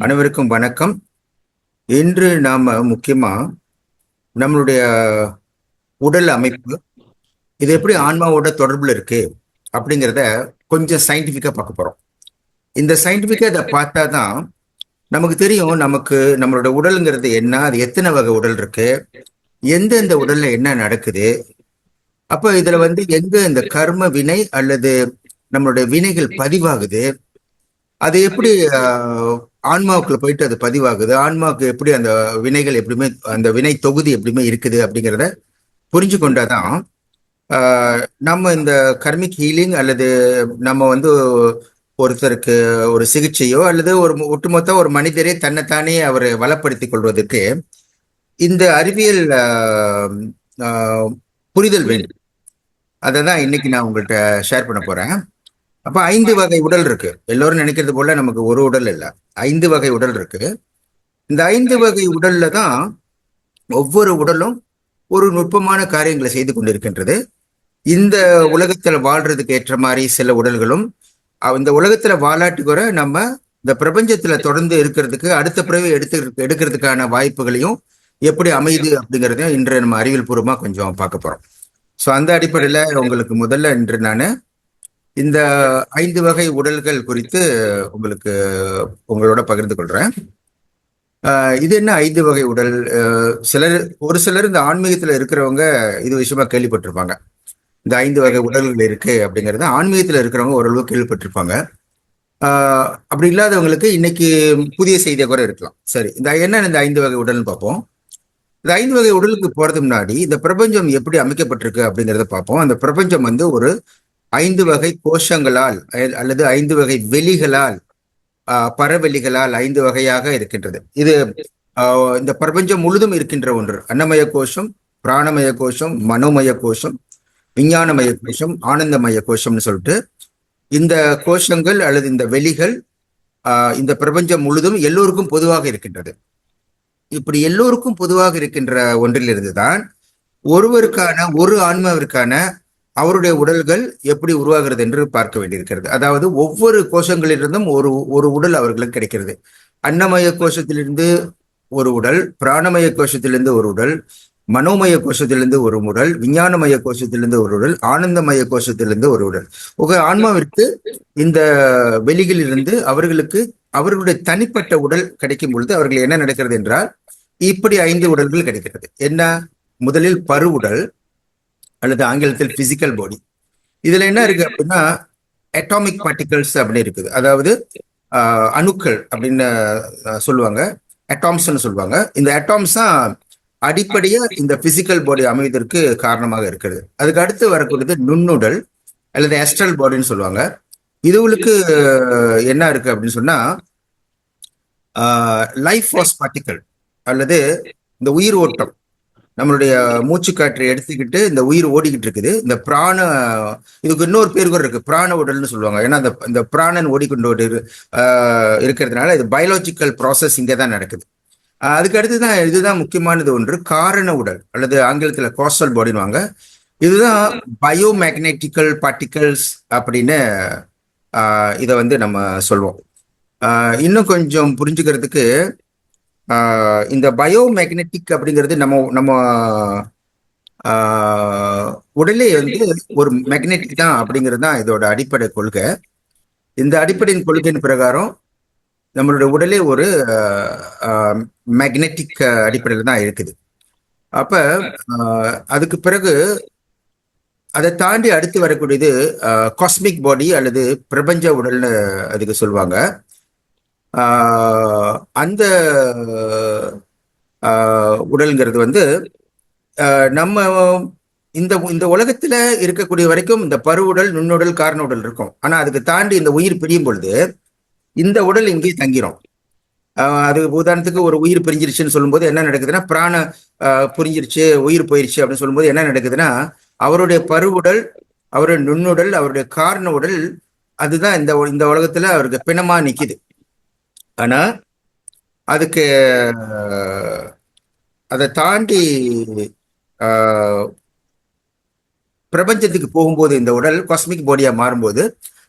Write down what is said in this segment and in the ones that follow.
அனைவருக்கும் வணக்கம். இன்று நாம முக்கியமா நம்மளுடைய உடல் அமைப்பு இது எப்படி ஆன்மாவோட தொடர்புல இருக்கு அப்படிங்கிறத கொஞ்சம் சயின்டிஃபிக்கா பார்க்க போறோம். இந்த சயின்டிஃபிக்கா இதை பார்த்தாதான் நமக்கு தெரியும் நமக்கு நம்மளோட உடலுங்கிறது என்ன, அது எத்தனை வகை உடல் இருக்கு, எந்தெந்த உடல்ல என்ன நடக்குது. அப்ப இதுல எங்க இந்த கர்ம வினை அல்லது நம்மளுடைய வினைகள் பதிவாகுது, அது எப்படி ஆன்மாவுக்குள்ள போயிட்டு அது பதிவாகுது, ஆன்மாவுக்கு எப்படி அந்த வினைகள் எப்படியுமே அந்த வினை தொகுதி எப்படியுமே இருக்குது அப்படிங்கிறத புரிஞ்சு கொண்டாதான் நம்ம இந்த கர்மிக் ஹீலிங் அல்லது நம்ம ஒருத்தருக்கு ஒரு சிகிச்சையோ அல்லது ஒரு ஒட்டுமொத்த ஒரு மனிதரே தன்னைத்தானே அவர் வளப்படுத்திக் கொள்வதற்கு இந்த அறிவியல் புரிதல் வேண்டும். அதை தான் இன்னைக்கு நான் உங்கள்கிட்ட ஷேர் பண்ண போறேன். அப்ப 5 வகை உடல் இருக்கு. எல்லோரும் நினைக்கிறது போல நமக்கு ஒரு உடல் இல்ல, 5 வகை உடல் இருக்கு. இந்த 5 வகை உடல்ல தான் ஒவ்வொரு உடலும் ஒரு நுட்பமான காரியங்களை செய்து கொண்டிருக்கின்றது. இந்த உலகத்துல வாழ்றதுக்கு ஏற்ற மாதிரி சில உடல்களும் இந்த உலகத்துல வாழாட்டுக்குற நம்ம இந்த பிரபஞ்சத்துல தொடர்ந்து இருக்கிறதுக்கு அடுத்த பிறவி எடுக்கிறதுக்கான வாய்ப்புகளையும் எப்படி அமையுது அப்படிங்கிறதையும் இன்று நம்ம அறிவியல் பூர்வமா கொஞ்சம் பார்க்க போறோம். ஸோ அந்த அடிப்படையில உங்களுக்கு முதல்ல இன்று நான் இந்த 5 வகை உடல்கள் குறித்து உங்களோட பகிர்ந்து கொள்றேன். இது என்ன 5 வகை உடல்? ஒரு சிலர் இந்த ஆன்மீகத்துல இருக்கிறவங்க இது விஷயமா கேள்விப்பட்டிருப்பாங்க. இந்த 5 வகை உடல்கள் இருக்கு அப்படிங்கறது ஆன்மீகத்துல இருக்கிறவங்க ஓரளவு கேள்விப்பட்டிருப்பாங்க. அப்படி இல்லாதவங்களுக்கு இன்னைக்கு புதிய செய்தியா கூட இருக்கலாம். சரி, இந்த 5 வகை உடல்னு பார்ப்போம். இந்த 5 வகை உடலுக்கு போறது முன்னாடி இந்த பிரபஞ்சம் எப்படி அமைக்கப்பட்டிருக்கு அப்படிங்கிறத பார்ப்போம். அந்த பிரபஞ்சம் ஒரு 5 வகை கோஷங்களால் அல்லது 5 வகை வெளிகளால், பரவெளிகளால் 5 வகையாக இருக்கின்றது. இது இந்த பிரபஞ்சம் முழுதும் இருக்கின்ற ஒன்று. அன்னமய கோஷம், பிராணமய கோஷம், மனோமய கோஷம், விஞ்ஞானமய கோஷம், ஆனந்தமய கோஷம்னு சொல்லிட்டு இந்த கோஷங்கள் அல்லது இந்த வெளிகள் இந்த பிரபஞ்சம் முழுதும் எல்லோருக்கும் பொதுவாக இருக்கின்றது. இப்படி எல்லோருக்கும் பொதுவாக இருக்கின்ற ஒன்றிலிருந்து தான் ஒருவருக்கான ஒரு ஆன்மாவிற்கான அவருடைய உடல்கள் எப்படி உருவாகிறது என்று பார்க்க வேண்டியிருக்கிறது. அதாவது ஒவ்வொரு கோஷங்களிலிருந்தும் ஒரு உடல் அவர்களுக்கு கிடைக்கிறது. அன்னமய கோஷத்திலிருந்து ஒரு உடல், பிராணமய கோஷத்திலிருந்து ஒரு உடல், மனோமய கோஷத்திலிருந்து ஒரு உடல், விஞ்ஞானமய கோஷத்திலிருந்து ஒரு உடல், ஆனந்தமய கோஷத்திலிருந்து ஒரு உடல். ஆன்மாவிற்கு இந்த வெளிகளிலிருந்து அவர்களுடைய தனிப்பட்ட உடல் கிடைக்கும் பொழுது அவர்கள் என்ன நடக்கிறது என்றால் இப்படி 5 உடல்கள் கிடைக்கிறது. என்ன? முதலில் பரு உடல் அல்லது ஆங்கிலத்தில் பிசிக்கல் பாடி. இதுல என்ன இருக்கு அப்படின்னா அட்டாமிக் பார்ட்டிகல்ஸ் அப்படின்னு இருக்குது. அதாவது அணுக்கள் அப்படின்னு சொல்லுவாங்க, அட்டாம்ஸ்ன்னு சொல்லுவாங்க. இந்த அட்டாம்ஸ் தான் அடிப்படையா இந்த பிசிக்கல் பாடி அமைவதற்கு காரணமாக இருக்கிறது. அதுக்கு அடுத்து வரக்கூடியது நுண்ணுடல் அல்லது ஆஸ்ட்ரல் பாடின்னு சொல்லுவாங்க. இதுகளுக்கு என்ன இருக்கு அப்படின்னு சொன்னா லைஃப் ஃபார்ஸ் பார்ட்டிகல் அல்லது இந்த உயிர் ஓட்டம், நம்மளுடைய மூச்சு காற்றை எடுத்துக்கிட்டு இந்த உயிர் ஓடிக்கிட்டு இருக்குது. இந்த இதுக்கு இன்னொரு பேர் கூட இருக்கு, பிராண உடல்னு சொல்லுவாங்க. ஏன்னா இந்த பிராணன் ஓடிக்கொண்டு இருக்கிறதுனால இது பயாலஜிக்கல் ப்ராசஸ் இங்கே தான் நடக்குது. அதுக்கு அடுத்துதான் இதுதான் முக்கியமானது ஒன்று, காரண உடல் அல்லது ஆங்கிலத்துல காசல் பாடினுவாங்க. இதுதான் பயோ மேக்னெட்டிக்கல் பார்ட்டிகல்ஸ் அப்படின்னு இதை நம்ம சொல்லுவோம். இன்னும் கொஞ்சம் புரிஞ்சுக்கிறதுக்கு இந்த பயோ மேக்னெட்டிக் அப்படிங்கிறது நம்ம உடலே ஒரு மேக்னெட்டிக் தான் அப்படிங்கிறது தான் இதோட அடிப்படை கொள்கை. இந்த அடிப்படையின் கொள்கையின் பிரகாரம் நம்மளுடைய உடலே ஒரு மேக்னெட்டிக் அடிப்படையில் தான் இருக்குது. அப்ப அதுக்கு பிறகு அதை தாண்டி அடுத்து வரக்கூடியது காஸ்மிக் பாடி அல்லது பிரபஞ்ச உடல்னு அதுக்கு சொல்லுவாங்க. அந்த உடல்ங்கிறது நம்ம இந்த உலகத்துல இருக்கக்கூடிய வரைக்கும் இந்த பருவுடல், நுண்ணுடல், காரண உடல் இருக்கும். ஆனா அதுக்கு தாண்டி இந்த உயிர் பிரியும் பொழுது இந்த உடல் இங்கே தங்கிரும். அது உதாரணத்துக்கு ஒரு உயிர் பிரிஞ்சிருச்சுன்னு சொல்லும்போது என்ன நடக்குதுன்னா, பிராண புரிஞ்சிருச்சு, உயிர் போயிருச்சு அப்படின்னு சொல்லும்போது என்ன நடக்குதுன்னா, அவருடைய பருவுடல், அவருடைய நுண்ணுடல், அவருடைய காரண உடல் அதுதான் இந்த உலகத்துல அவருக்கு பிணமா நிக்குது. ஆனா அதுக்கு அதை தாண்டி பிரபஞ்சத்துக்கு போகும்போது இந்த உடல் காஸ்மிக் பாடியா மாறும்போது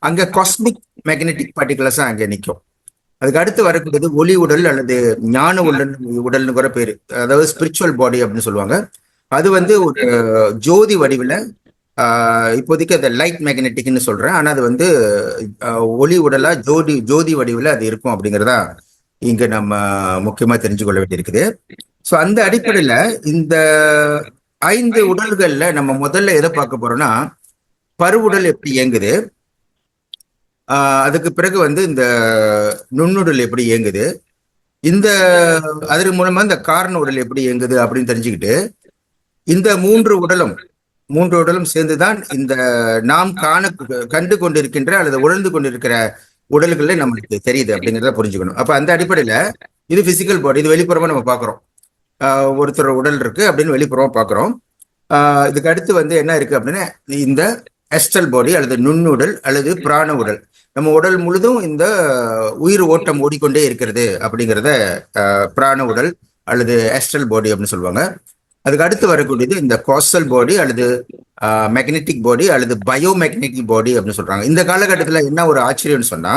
அங்க காஸ்மிக் மேக்னெட்டிக் பார்ட்டிகல்ஸா அங்க நிற்கும். அதுக்கு அடுத்து வரக்கூடியது ஒளி உடல் அல்லது ஞான உடல், உடல்னு கூட பேரு, அதாவது ஸ்பிரிச்சுவல் பாடி அப்படின்னு சொல்லுவாங்க. அது வந்து ஒரு ஜோதி வடிவில், இப்போதைக்கு அதை லைட் மேக்னெட்டிக்னு சொல்றேன், ஆனா அது வந்து ஒளி உடலா ஜோதி ஜோதி வடிவில் அது இருக்கும் அப்படிங்கிறதா இங்க நம்ம முக்கியமா தெரிஞ்சு கொள்ள வேண்டியிருக்குது. ஸோ அந்த அடிப்படையில் இந்த 5 உடல்கள்ல நம்ம முதல்ல எதை பார்க்க போறோம்னா, பருவுடல் எப்படி இயங்குது, அதுக்கு பிறகு வந்து இந்த நுண்ணுடல் எப்படி இயங்குது, இந்த அதன் மூலமா இந்த காரண உடல் எப்படி இயங்குது அப்படின்னு தெரிஞ்சுக்கிட்டு, இந்த மூன்று உடலும் சேர்ந்துதான் இந்த நாம் கண்டு கொண்டிருக்கின்ற அல்லது உணர்ந்து கொண்டிருக்கிற உடல்களை நம்மளுக்கு தெரியுது அப்படிங்கிறத புரிஞ்சுக்கணும். அப்ப அந்த அடிப்படையில இது பிசிக்கல் பாடி, இது வெளிப்புறமா நம்ம பார்க்குறோம். ஒருத்தர் உடல் இருக்கு அப்படின்னு வெளிப்புறமா பார்க்குறோம். இதுக்கு அடுத்து வந்து என்ன இருக்கு அப்படின்னா, இந்த எஸ்ட்ரல் பாடி அல்லது நுண்ணுடல் அல்லது பிராண உடல். நம்ம உடல் முழுதும் இந்த உயிர் ஓட்டம் ஓடிக்கொண்டே இருக்கிறது அப்படிங்கிறத பிராண உடல் அல்லது எஸ்ட்ரல் பாடி அப்படின்னு சொல்லுவாங்க. அதுக்கு அடுத்து வரக்கூடியது இந்த காசல் பாடி அல்லது மேக்னெட்டிக் பாடி அல்லது பயோ மேக்னெட்டிக் பாடி அப்படின்னு சொல்றாங்க. இந்த காலகட்டத்தில் என்ன ஒரு ஆச்சரியம்னு சொன்னா,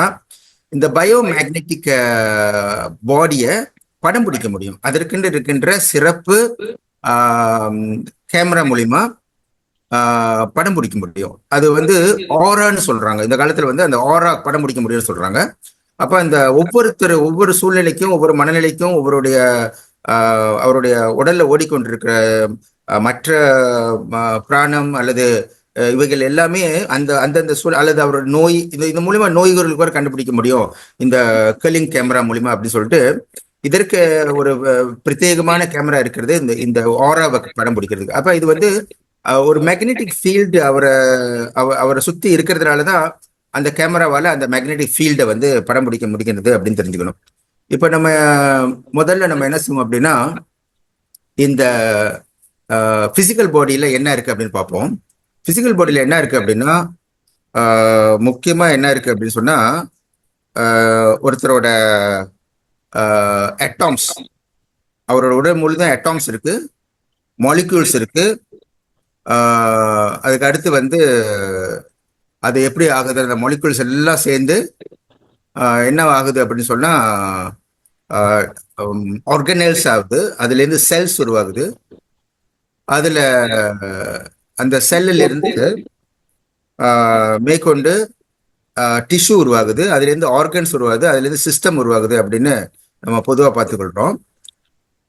இந்த பயோ மேக்னெட்டிக் பாடியை படம் பிடிக்க முடியும். அதற்கென்று இருக்கின்ற சிறப்பு கேமரா மூலியமா படம் பிடிக்க முடியும். அது வந்து ஆரான்னு சொல்றாங்க. இந்த காலத்துல வந்து அந்த ஆரா படம் பிடிக்க முடியும்னு சொல்றாங்க. அப்ப அந்த ஒவ்வொரு சூழ்நிலைக்கும், ஒவ்வொரு மனநிலைக்கும், அவருடைய உடல்ல ஓடிக்கொண்டிருக்கிற மற்ற பிராணம் அல்லது இவைகள் எல்லாமே அந்தந்த அல்லது அவரோட நோய், இது மூலியமா நோய்களுக்கு கூட கண்டுபிடிக்க முடியும் இந்த கலிங் கேமரா மூலியமா அப்படின்னு சொல்லிட்டு, இதற்கு ஒரு பிரத்யேகமான கேமரா இருக்கிறது இந்த ஆராவை படம் பிடிக்கிறதுக்கு. அப்ப இது வந்து ஒரு மேக்னெட்டிக் ஃபீல்டு அவரை சுத்தி இருக்கிறதுனாலதான் அந்த கேமராவால அந்த மேக்னெட்டிக் ஃபீல்டை வந்து படம் பிடிக்க முடிகிறது அப்படின்னு தெரிஞ்சுக்கணும். இப்ப நம்ம முதல்ல நம்ம என்ன செய்வோம் அப்படின்னா, இந்த பிசிக்கல் பாடியில என்ன இருக்கு அப்படின்னு பார்ப்போம். பிசிக்கல் பாடியில என்ன இருக்கு அப்படின்னா, முக்கியமா என்ன இருக்கு அப்படின்னு சொன்னா, ஒருத்தரோட அட்டாம்ஸ், அவரோட உடல் முழுதும் அட்டாம்ஸ் இருக்கு, மாலிக்யூல்ஸ் இருக்கு. அதுக்கு அடுத்து வந்து அது எப்படி ஆகுது, அந்த மாலிக்யூல்ஸ் எல்லாம் சேர்ந்து என்ன ஆகுது அப்படின்னு சொன்னா ஆர்கனல்ஸ் ஆகுது. அதுல இருந்து செல்ஸ் உருவாகுது. அதுல அந்த செல்லில் இருந்து மேற்கொண்டு டிஷ்யூ உருவாகுது, அதுல இருந்து ஆர்கன்ஸ் உருவாகுது, அதுல இருந்து சிஸ்டம் உருவாகுது அப்படின்னு நம்ம பொதுவா பார்த்துக்கொள்றோம்.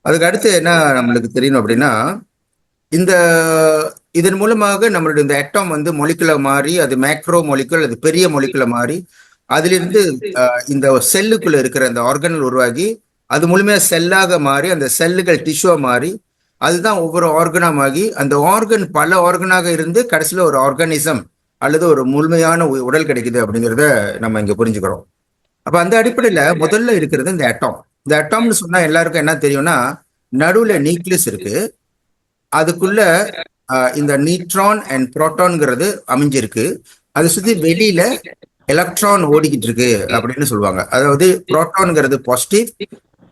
அதுக்கு அடுத்து என்ன நம்மளுக்கு தெரியணும் அப்படின்னா, இதன் மூலமாக நம்மளுடைய இந்த அட்டாம் வந்து மொலிகுலா மாறி அது மேக்ரோ மொலிகுல், அது பெரிய மொலிகுலா மாறி அதிலிருந்து இந்த செல்லுக்குள்ள இருக்கிற அந்த ஆர்கனல் உருவாகி அது முழுமையா செல்லாக மாறி அந்த செல்லுகள் டிஷ்யூவா மாறி அதுதான் ஒவ்வொரு ஆர்கனாகி அந்த ஆர்கன் பல ஆர்கனாக இருந்து கடைசியில ஒரு ஆர்கானிசம் அல்லது ஒரு முழுமையான உடல் கிடைக்குது அப்படிங்கிறத நம்ம இங்க புரிஞ்சுக்கிறோம். அப்ப அந்த அடிப்படையில முதல்ல இருக்கிறது இந்த அட்டாம். இந்த அட்டாம்னு சொன்னா எல்லாருக்கும் என்ன தெரியும்னா, நடுவுல நியூக்ளியஸ் இருக்கு, அதுக்குள்ள இந்த நியூட்ரான் அண்ட் புரோட்டான்ங்கிறது அமைஞ்சிருக்கு, அதை சுத்தி வெளியில எலக்ட்ரான் ஓடிக்கிட்டு இருக்கு அப்படின்னு சொல்லுவாங்க. அதாவது புரோட்டான்ங்கிறது பாசிட்டிவ்,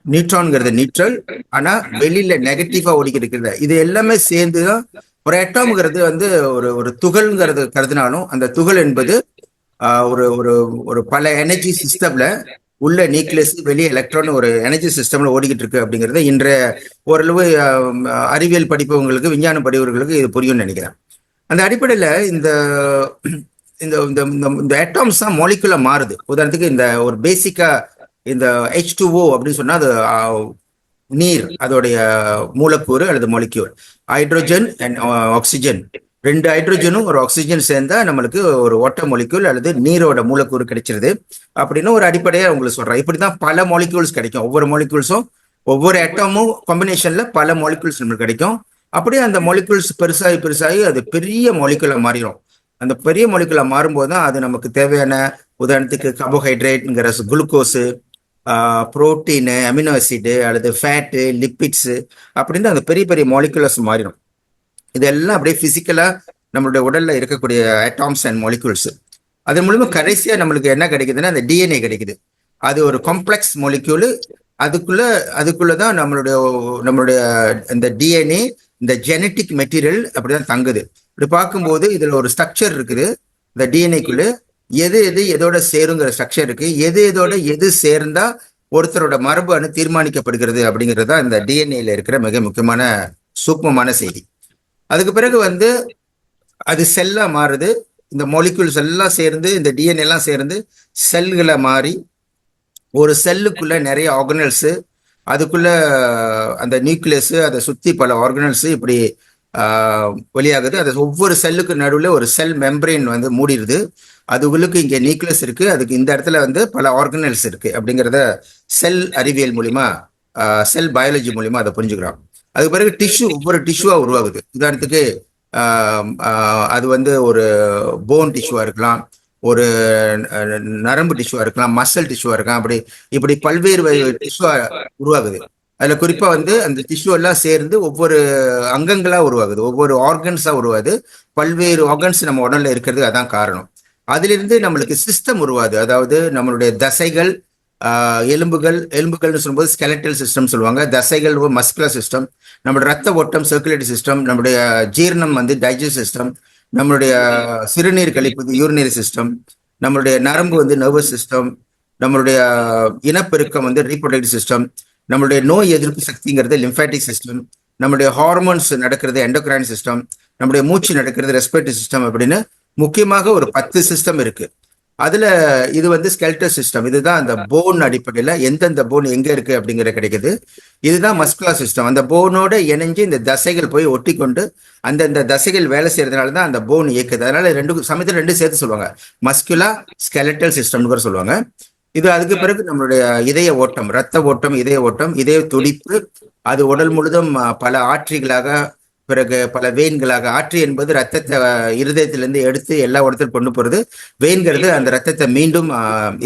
நியூட்ரான்ங்கிறது நியூட்ரல், ஆனா வெளியில நெகட்டிவா ஓடிக்கிட்டு இருக்கிறது. இது எல்லாமே சேர்ந்துதான் ஒரு அட்டாம்ங்கிறது வந்து ஒரு துகள்ங்கிறது கருதினாலும் அந்த துகள் என்பது ஒரு ஒரு ஒரு பல எனர்ஜி சிஸ்டம்ல உள்ள நியூக்ளியஸ் வெளியே எலக்ட்ரான் ஒரு எனர்ஜி சிஸ்டம்ல ஓடிக்கிட்டு இருக்கு அப்படிங்கிறது இன்றைய ஓரளவு அறிவியல் படிப்பவங்களுக்கு, விஞ்ஞானம் படிப்பவர்களுக்கு இது புரியும்னு நினைக்கிறேன். அந்த அடிப்படையில இந்த இந்த இந்த அட்டாம்ஸ் தான் மாலிகுலா மாறுது. உதாரணத்துக்கு இந்த ஒரு பேசிக்கா இந்த H2O அப்படின்னு சொன்னா அது நீர், அதோடைய மூலக்கூறு அல்லது மாலிக்யூல். ஹைட்ரோஜன் அண்ட் ஆக்சிஜன், 2 ஹைட்ரோஜனும் ஒரு ஆக்சிஜன் சேர்ந்தா நம்மளுக்கு ஒரு வாட்டர் மாலிக்யூல் அல்லது நீரோட மூலக்கூறு கிடைச்சிருது அப்படின்னு ஒரு அடிப்படையா உங்களுக்கு சொல்றேன். இப்படிதான் பல மாலிக்யூல்ஸ் கிடைக்கும். ஒவ்வொரு மாலிக்யூல்ஸும் ஒவ்வொரு அட்டமும் காம்பினேஷன்ல பல மாலிக்யூல்ஸ் நம்மளுக்கு கிடைக்கும். அப்படியே அந்த மாலிக்யூல்ஸ் பெருசாகி அது பெரிய மாலிக்யூலா மாறிடும். அந்த பெரிய மாலிகுலா மாறும்போது தான் அது நமக்கு தேவையான, உதாரணத்துக்கு கார்போஹைட்ரேட்ங்கிற குளுக்கோஸு, புரோட்டீனு, அமினோ ஆசிடு அல்லது ஃபேட்டு, லிப்பிட்ஸு அப்படின்னு அந்த பெரிய பெரிய மாலிகுலர்ஸ் மாறிடும். இதெல்லாம் அப்படியே பிசிக்கலா நம்மளுடைய உடல்ல இருக்கக்கூடிய அட்டாம்ஸ் அண்ட் மாலிகுல்ஸ். அதன் மூலமா கடைசியா நம்மளுக்கு என்ன கிடைக்குதுன்னா அந்த டிஎன்ஏ கிடைக்குது. அது ஒரு காம்ப்ளெக்ஸ் மாலிக்யூல். அதுக்குள்ளதான் நம்மளுடைய இந்த டிஎன்ஏ, இந்த ஜெனட்டிக் மெட்டீரியல் அப்படிதான் தங்குது. இப்படி பார்க்கும்போது இதுல ஒரு ஸ்ட்ரக்சர் இருக்குது இந்த டிஎன்ஏக்குள்ள. எது எது எதோட சேருங்கிற ஸ்ட்ரக்சர் இருக்கு, எது எதோட எது சேர்ந்தா ஒருத்தரோட மரபு அணு தீர்மானிக்கப்படுகிறது அப்படிங்கிறது தான் இந்த டிஎன்ஏல இருக்கிற மிக முக்கியமான சூக்மமான செய்தி. அதுக்கு பிறகு வந்து அது செல்லா மாறுது. இந்த மாலிக்யூல்ஸ் எல்லாம் சேர்ந்து, இந்த டிஎன்ஏ எல்லாம் சேர்ந்து செல்களை மாறி ஒரு செல்லுக்குள்ள நிறைய ஆர்கனல்ஸ், அதுக்குள்ள அந்த நியூக்ளியஸ், அதை சுத்தி பல ஆர்கனல்ஸ் இப்படி வெளியாகுது. அது ஒவ்வொரு செல்லுக்கு நடுவில் ஒரு செல் மெம்பரேன் வந்து மூடிடுது. அதுகளுக்கு இங்கே நியூக்ளியஸ் இருக்கு, அதுக்கு இந்த இடத்துல வந்து பல ஆர்கனல்ஸ் இருக்கு அப்படிங்கிறத செல் அறிவியல் மூலிமா, செல் பயாலஜி மூலிமா அதை புரிஞ்சுக்கிறோம். அதுக்கு பிறகு டிஷ்யூ, ஒவ்வொரு டிஷ்யூவா உருவாகுது. உதாரணத்துக்கு அது வந்து ஒரு போன் டிஷ்யூவா இருக்கலாம், ஒரு நரம்பு டிஷ்யூவா இருக்கலாம், மசல் டிஷ்யூவா இருக்கலாம், அப்படி இப்படி பல்வேறு டிஷ்யூவா உருவாகுது. அதுல குறிப்பா வந்து அந்த டிஷ்யூ எல்லாம் சேர்ந்து ஒவ்வொரு அங்கங்களா உருவாகுது, ஒவ்வொரு ஆர்கன்ஸா உருவாது. பல்வேறு ஆர்கன்ஸ் நம்ம உடல்ல இருக்கிறது அதான் காரணம். அதிலிருந்து நம்மளுக்கு சிஸ்டம் உருவாது. அதாவது நம்மளுடைய தசைகள், எலும்புகள்னு சொல்லும்போது ஸ்கெலட்டல் சிஸ்டம் சொல்லுவாங்க. தசைகள் மஸ்குலர் சிஸ்டம், நம்மளுடைய ரத்த ஓட்டம் சர்க்குலேட்டரி சிஸ்டம், நம்மளுடைய ஜீரணம் வந்து டைஜஸ்ட் சிஸ்டம், நம்மளுடைய சிறுநீர் கழிப்பு யூரினரி சிஸ்டம், நம்மளுடைய நரம்பு வந்து நர்வஸ் சிஸ்டம், நம்மளுடைய இனப்பெருக்கம் வந்து ரீப்ரொடக்டிவ் சிஸ்டம், நம்மளுடைய நோய் எதிர்ப்பு சக்திங்கிறது லிம்ஃபேட்டிக் சிஸ்டம், நம்மளுடைய ஹார்மோன்ஸ் நடக்கிறது எண்டோக்ரைன் சிஸ்டம், நம்முடைய மூச்சு நடக்கிறது ரெஸ்பிரேட்டரி சிஸ்டம் அப்படின்னு முக்கியமாக ஒரு 10 சிஸ்டம் இருக்கு. அதுல இது வந்து ஸ்கெல்டர் சிஸ்டம். இதுதான் அந்த போன் அடிப்படையில் எந்தெந்த போன் எங்க இருக்கு அப்படிங்கிற கிடைக்குது. இதுதான் மஸ்குலர் சிஸ்டம். அந்த போனோட இணைஞ்சு இந்த தசைகள் போய் ஒட்டி கொண்டு அந்தந்த தசைகள் வேலை செய்யறதுனால தான் அந்த போன் இயக்குது. அதனால ரெண்டு சமயத்தில் ரெண்டு சேர்த்து சொல்லுவாங்க, மஸ்குலா ஸ்கெலட்டல் சிஸ்டம்னு கூட சொல்லுவாங்க. இது அதுக்கு பிறகு நம்மளுடைய இதய ஓட்டம், ரத்த ஓட்டம், இதய ஓட்டம், இதய துடிப்பு, அது உடல் முழுதும் பல ஆற்றிகளாக, பிறகு பல வெயின்களாக. ஆற்றி என்பது ரத்தத்தை இருதயத்திலிருந்து எடுத்து எல்லா இடத்துக்கும் கொண்டு போறது. வெயின்கிறது அந்த ரத்தத்தை மீண்டும்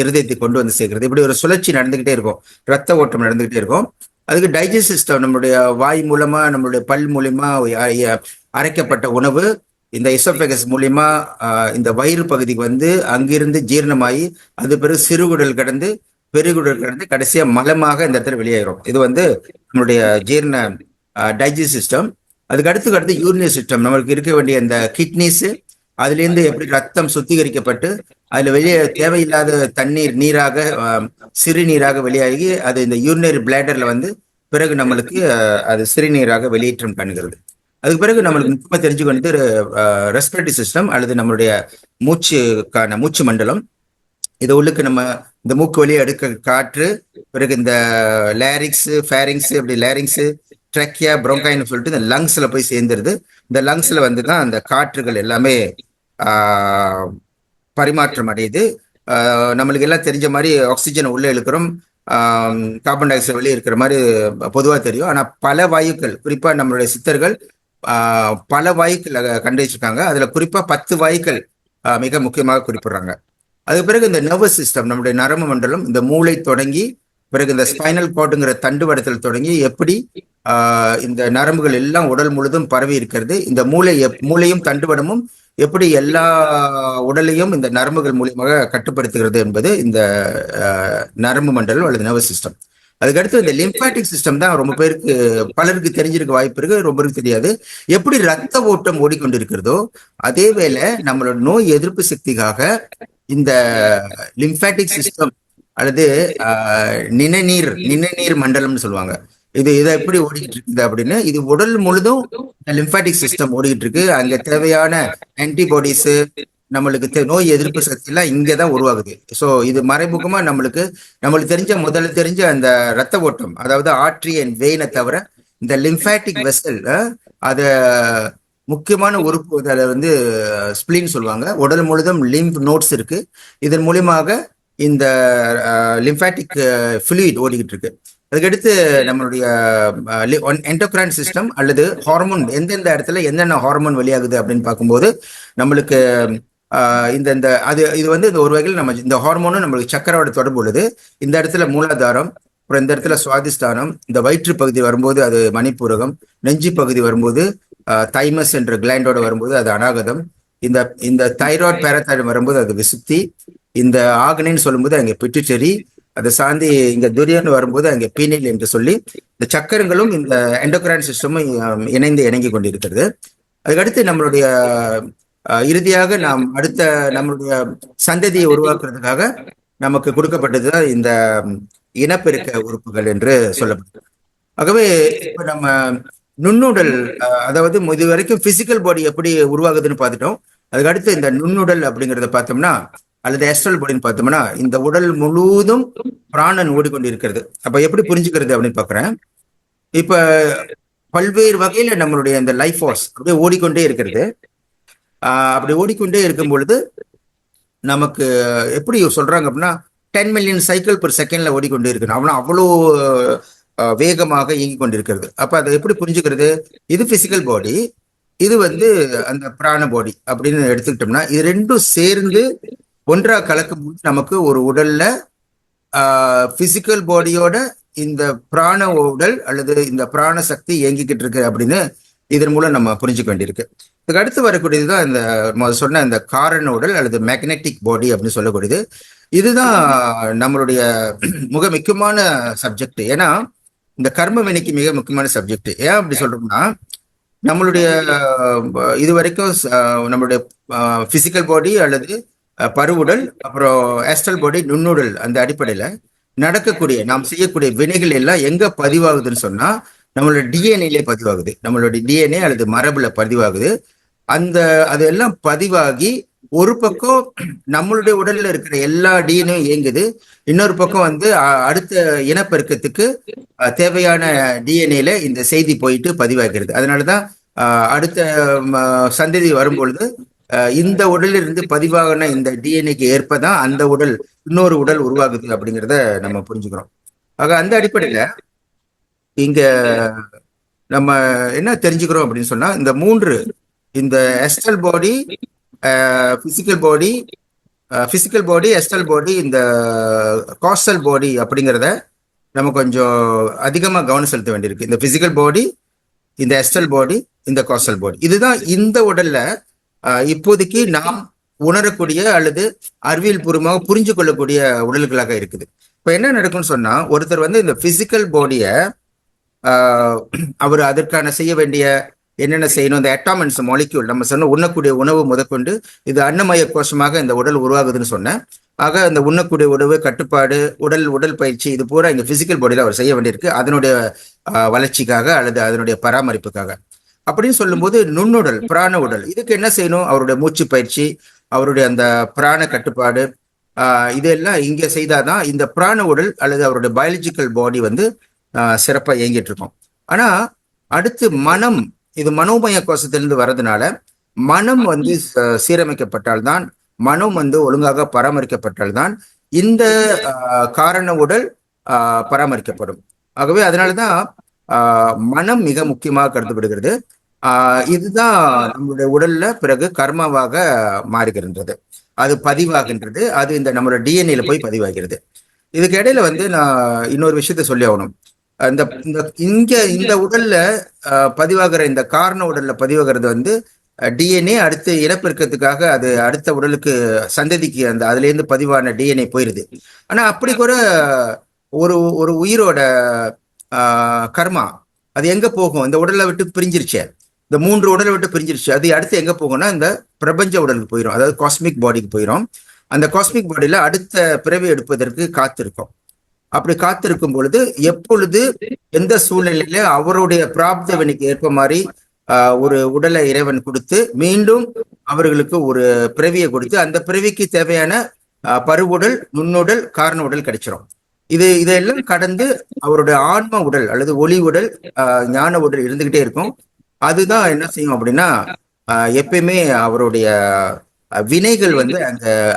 இருதயத்துக்கு கொண்டு வந்து சேர்க்கிறது. இப்படி ஒரு சுழற்சி நடந்துகிட்டே இருக்கும், ரத்த ஓட்டம் நடந்துகிட்டே இருக்கும். அதுக்கு டைஜஸ்ட் சிஸ்டம், நம்மளுடைய வாய் மூலமா, நம்மளுடைய பல் மூலியமா அரைக்கப்பட்ட உணவு இந்த இசோபேகஸ் மூலியமா இந்த வயிறு பகுதிக்கு வந்து அங்கிருந்து ஜீரணமாகி அது பிறகு சிறுகுடல் கடந்து பெருகுடல் கடந்து கடைசியா மலமாக இந்த இடத்துல வெளியேறும். இது வந்து நம்மளுடைய ஜீரண டைஜஸ்ட் சிஸ்டம். அதுக்கு அடுத்து யூரினரி சிஸ்டம். நம்மளுக்கு இருக்க வேண்டிய இந்த கிட்னிஸ், அதுலேருந்து எப்படி ரத்தம் சுத்திகரிக்கப்பட்டு அதுல வெளியே தேவையில்லாத தண்ணீர் நீராக சிறுநீராக வெளியாகி அது இந்த யூரினரி பிளாடர்ல வந்து பிறகு நம்மளுக்கு அது சிறுநீராக வெளியேற்றம் காணுகிறது. அதுக்கு பிறகு நம்மளுக்கு முக்கியமாக தெரிஞ்சுக்க வேண்டியது ரெஸ்பிரேட்டரி சிஸ்டம் அல்லது நம்மளுடைய மூச்சு மண்டலம். இதை உள்ளுக்கு நம்ம இந்த மூக்கு வழியை எடுக்க காற்று, பிறகு இந்த லேரிக்ஸ், ஃபேரிங்ஸ், அப்படி லேரிங்ஸ், ட்ரெக்கியா, ப்ரோங்காயின்னு சொல்லிட்டு இந்த லங்ஸ்ல போய் சேர்ந்துருது. இந்த லங்ஸ்ல வந்து தான் அந்த காற்றுகள் எல்லாமே பரிமாற்றம் அடையுது. நம்மளுக்கு எல்லாம் தெரிஞ்ச மாதிரி ஆக்சிஜனை உள்ளே இழுக்கிறோம், கார்பன் டை ஆக்சைடு வெளியே இருக்கிற மாதிரி பொதுவாக தெரியும். ஆனால் பல வாயுக்கள், குறிப்பா நம்மளுடைய சித்தர்கள் பல வாயுக்கள் கண்டுபிடிச்சிருக்காங்க. அதுல குறிப்பா 10 வாயுக்கள் மிக முக்கியமாக குறிப்பிடுறாங்க. அதுக்கு பிறகு இந்த நர்வஸ் சிஸ்டம், நம்மளுடைய நரம்பு மண்டலம், இந்த மூளை தொடங்கி பிறகு இந்த ஸ்பைனல் கார்டுங்கிற தண்டுவடத்தில் தொடங்கி எப்படி இந்த நரம்புகள் எல்லாம் உடல் முழுதும் பரவி இருக்கிறது, இந்த மூளையும் தண்டுவடமும் எப்படி எல்லா உடலையும் இந்த நரம்புகள் மூலியமாக கட்டுப்படுத்துகிறது என்பது இந்த நரம்பு மண்டலம் அல்லது நர்வஸ் சிஸ்டம். அதுக்கடுத்து இந்த லிம்பாட்டிக் சிஸ்டம் தான் ரொம்ப பேருக்கு, பலருக்கு தெரிஞ்சிருக்க வாய்ப்பு இருக்கு, ரொம்ப பேருக்கு தெரியாது. எப்படி ரத்த ஓட்டம் ஓடிக்கொண்டிருக்கிறதோ அதே வேளை நம்மளோட நோய் எதிர்ப்பு சக்திக்காக இந்த லிம்பாட்டிக் சிஸ்டம் அல்லது நிணநீர் மண்டலம்னு சொல்லுவாங்க. இதை எப்படி ஓடிக்கிட்டு இருக்குது அப்படின்னு, இது உடல் முழுதும் லிம்பாட்டிக் சிஸ்டம் ஓடிக்கிட்டு இருக்கு. அங்க தேவையான ஆன்டிபாடிஸ், நம்மளுக்கு நோய் எதிர்ப்பு சக்தி எல்லாம் இங்கதான் உருவாகுது. ஸோ இது மறைமுகமா நம்மளுக்கு முதல்ல தெரிஞ்ச அந்த ரத்த ஓட்டம், அதாவது ஆர்டரி அண்ட் வெயினை தவிர இந்த லிம்பாட்டிக் வெசல், அத முக்கியமான உறுப்பு, அதில் வந்து ஸ்பிளின் சொல்லுவாங்க. உடல் முழுதும் லிம்ப் நோட்ஸ் இருக்கு. இதன் மூலியமாக இந்த லிம்பாட்டிக் ஃப்ளூயிட் ஓடிக்கிட்டு இருக்கு. அதுக்கடுத்து நம்மளுடைய எண்டோக்ரைன் சிஸ்டம் அல்லது ஹார்மோன், எந்தெந்த இடத்துல என்னென்ன ஹார்மோன் வெளியாகுது அப்படின்னு பார்க்கும்போது நம்மளுக்கு இது வந்து இந்த ஒரு வகையில் நம்ம இந்த ஹார்மோனும் நம்மளுக்கு சக்கரோட தொடர்பு உள்ளது. இந்த இடத்துல மூலாதாரம், அப்புறம் இந்த இடத்துல சுவாதிஷ்டானம், இந்த வயிற்று பகுதி வரும்போது அது மணிப்பூரகம், நெஞ்சு பகுதி வரும்போது தைமஸ் என்ற கிளாண்டோட வரும்போது அது அநாகதம், இந்த தைராய்டு பேராதைராய்டு வரும்போது அது விசுப்தி, இந்த ஆக்னின்னு சொல்லும்போது அங்கே பிட்டுச்செரி, அதை சார்ந்து இங்க துரியன் வரும்போது அங்கே பீனில் என்று சொல்லி இந்த சக்கரங்களும் இந்த எண்டோக்ரைன் சிஸ்டமும் இணங்கி கொண்டிருக்கிறது. அதுக்கடுத்து நம்மளுடைய இறுதியாக நாம் அடுத்த நம்மளுடைய சந்ததியை உருவாக்குறதுக்காக நமக்கு கொடுக்கப்பட்டதுதான் இந்த இனப்பெருக்க உறுப்புகள் என்று சொல்லப்படுது. ஆகவே இப்ப நம்ம நுண்ணுடல், அதாவது இது வரைக்கும் பிசிக்கல் பாடி எப்படி உருவாகுதுன்னு பார்த்துட்டோம். அதுக்கு அடுத்து இந்த நுண்ணுடல் அப்படிங்கறத பார்த்தோம்னா, அல்லது எஸ்ட்ரல் பாடின்னு பார்த்தோம்னா, இந்த உடல் முழுவதும் பிராணன் ஓடிக்கொண்டிருக்கிறது. அப்ப எப்படி புரிஞ்சுக்கிறது அப்படின்னு பாக்குறேன். இப்ப பல்வேறு வகையில நம்மளுடைய இந்த லைஃப் ஃபோர்ஸ் அப்படியே ஓடிக்கொண்டே இருக்கிறது. அப்படி ஓடிக்கொண்டே இருக்கும் பொழுது நமக்கு எப்படி சொல்றாங்க அப்படின்னா 10 மில்லியன் சைக்கிள் பெர் செகண்ட்ல ஓடிக்கொண்டே இருக்கு. அவ்வளோ வேகமாக இயங்கிக் கொண்டிருக்கிறது. அப்ப அதை எப்படி புரிஞ்சுக்கிறது? இது பிசிக்கல் பாடி, இது அந்த பிராண பாடி அப்படின்னு எடுத்துக்கிட்டோம்னா, இது ரெண்டும் சேர்ந்து ஒன்றா கலக்கும் போது நமக்கு ஒரு உடல்ல பிசிக்கல் பாடியோட இந்த பிராண உடல் அல்லது இந்த பிராண சக்தி இயங்கிக்கிட்டு இருக்கு அப்படின்னு இதன் மூலம் நம்ம புரிஞ்சுக்க வேண்டியிருக்கு. இதுக்கு அடுத்து வரக்கூடியதுதான் இந்த சொன்ன இந்த காரண உடல் அல்லது மேக்னெட்டிக் பாடி அப்படின்னு சொல்லக்கூடியது. இதுதான் நம்மளுடைய மிக முக்கியமான சப்ஜெக்ட். ஏன்னா இந்த கர்ம வினைக்கு மிக முக்கியமான சப்ஜெக்ட். ஏன் அப்படி சொல்றோம்னா, நம்மளுடைய இது வரைக்கும் நம்மளுடைய பிசிக்கல் பாடி அல்லது பருவுடல், அப்புறம் ஆஸ்ட்ரல் பாடி, நுண்ணுடல், அந்த அடிப்படையில நடக்கக்கூடிய நாம் செய்யக்கூடிய வினைகள் எல்லாம் எங்க பதிவாகுதுன்னு சொன்னா நம்மளோட டிஎன்ஏலே பதிவாகுது. நம்மளுடைய டிஎன்ஏ அல்லது மரபுல பதிவாகுது. அதெல்லாம் பதிவாகி ஒரு பக்கம் நம்மளுடைய உடல்ல இருக்கிற எல்லா டிஎன்ஏ இயங்குது, இன்னொரு பக்கம் அடுத்த இனப்பெருக்கத்துக்கு தேவையான டிஎன்ஏல இந்த செய்தி போயிட்டு பதிவாகிறது. அதனாலதான் அடுத்த சந்ததி வரும்பொழுது இந்த உடலிலிருந்து பதிவாகின இந்த டிஎன்ஏக்கு ஏற்பதான் அந்த உடல் இன்னொரு உடல் உருவாகுது அப்படிங்கிறத நம்ம புரிஞ்சுக்கிறோம். ஆக அந்த அடிப்படையில இங்க நம்ம என்ன தெரிஞ்சுக்கிறோம் அப்படின்னு சொன்னா, இந்த மூன்று, இந்த எஸ்ட்ரல் பாடி, பிசிக்கல் பாடி, எஸ்ட்ரல் பாடி, இந்த காசல் பாடி அப்படிங்கிறத நம்ம கொஞ்சம் அதிகமா கவனம் செலுத்த வேண்டியிருக்கு. இந்த பிசிக்கல் பாடி, இந்த எஸ்ட்ரல் பாடி, இந்த காசல் பாடி, இதுதான் இந்த உடல்ல இப்போதைக்கு நாம் உணரக்கூடிய அல்லது அறிவியல் பூர்வமாக புரிஞ்சு கொள்ளக்கூடிய உடல்களாக இருக்குது. இப்ப என்ன நடக்கும்னு சொன்னா, ஒருத்தர் இந்த பிசிக்கல் பாடிய அவர் அதற்கான செய்ய வேண்டிய என்னென்ன செய்யணும், இந்த அட்டாமெண்ட்ஸ் மாலிக்யூல் நம்ம சொன்ன உண்ணக்கூடிய உணவு முதற்கொண்டு இது அன்னமய கோஷமாக இந்த உடல் உருவாகுதுன்னு சொன்னேன். ஆக இந்த உண்ணக்கூடிய உணவு, கட்டுப்பாடு, உடல் பயிற்சி, இது பூரா இங்க பிசிக்கல் பாடியில அவர் செய்ய வேண்டியிருக்கு, அதனுடைய வளர்ச்சிக்காக அல்லது அதனுடைய பராமரிப்புக்காக. அப்படின்னு சொல்லும்போது நுண்ணுடல், பிராண உடல், இதுக்கு என்ன செய்யணும்? அவருடைய மூச்சு பயிற்சி, அவருடைய அந்த பிராண கட்டுப்பாடு, இதெல்லாம் இங்க செய்தாதான் இந்த பிராண உடல் அல்லது அவருடைய பயாலஜிக்கல் பாடி சிறப்பா இயங்கிட்டு இருக்கும். ஆனா அடுத்து மனம், இது மனோமய கோஷத்திலிருந்து வர்றதுனால மனம் சீரமைக்கப்பட்டால்தான், மனம் ஒழுங்காக பராமரிக்கப்பட்டால்தான் இந்த காரண உடல் பராமரிக்கப்படும். ஆகவே அதனாலதான் மனம் மிக முக்கியமாக கருதப்படுகிறது. இதுதான் நம்மளுடைய உடல்ல பிறகு கர்மாவாக மாறுகின்றது, அது பதிவாகின்றது, அது இந்த நம்மளோட டிஎன்ஏல போய் பதிவாகிறது. இதுக்கு இடையில நான் இன்னொரு விஷயத்த சொல்லி ஆகணும். இந்த உடல்ல பதிவாகிற இந்த காரண உடல்ல பதிவாகிறது டிஎன்ஏ அடுத்து இனப்பெருக்கத்துக்காக அது அடுத்த உடலுக்கு சந்ததிக்கு அதுல இருந்து பதிவான டிஎன்ஏ போயிருது. ஆனா அப்படி கூட ஒரு உயிரோட கர்மா அது எங்க போகும்? இந்த உடலை விட்டு பிரிஞ்சிருச்சு, இந்த மூன்று உடலை விட்டு பிரிஞ்சிருச்சு, அது அடுத்து எங்க போகும்னா இந்த பிரபஞ்ச உடலுக்கு போயிடும், அதாவது காஸ்மிக் பாடிக்கு போயிடும். அந்த காஸ்மிக் பாடியில அடுத்த பிறவி எடுப்பதற்கு காத்திருக்கும். அப்படி காத்திருக்கும் பொழுது எப்பொழுது எந்த சூழ்நிலையில அவருடைய பிராப்த வினைக்கு ஏற்ப மாதிரி ஒரு உடலை இறைவன் கொடுத்து மீண்டும் அவர்களுக்கு ஒரு பிறவியை கொடுத்து அந்த பிறவிக்கு தேவையான பருவுடல், நுண்ணுடல், காரண உடல் கிடைச்சிரும். இதெல்லாம் கடந்து அவருடைய ஆன்ம உடல் அல்லது ஒளி உடல், ஞான உடல் இருந்துகிட்டே இருக்கும். அதுதான் என்ன செய்யும் அப்படின்னா எப்பயுமே அவருடைய வினைகள்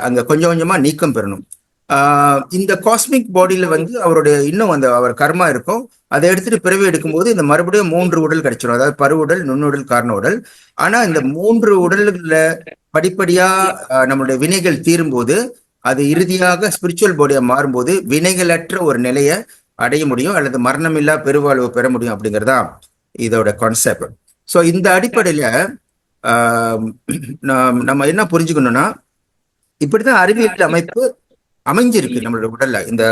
அங்க கொஞ்சம் கொஞ்சமா நீக்கம் பெறணும். இந்த காஸ்மிக் பாடியில அவருடைய இன்னும் அவர் கர்மா இருக்கும், அதை எடுத்துட்டு பிறவி எடுக்கும்போது இந்த மறுபடியும் மூன்று உடல் கிடைச்சிடும், அதாவது பருவுடல், நுண்ணுடல், காரண உடல். ஆனா இந்த மூன்று உடல்கள படிப்படியா நம்மளுடைய வினைகள் தீரும் போது அது இறுதியாக ஸ்பிரிச்சுவல் பாடியா மாறும்போது வினைகளற்ற ஒரு நிலையை அடைய முடியும் அல்லது மரணமில்லா பெருவாழ்வு பெற முடியும் அப்படிங்கிறதா இதோட கான்செப்ட். ஸோ இந்த அடிப்படையில நம்ம என்ன புரிஞ்சுக்கணும்னா, இப்படிதான் அறிவியல் அமைப்பு அமைஞ்சிருக்கு நம்மளோட உடல்ல. இந்த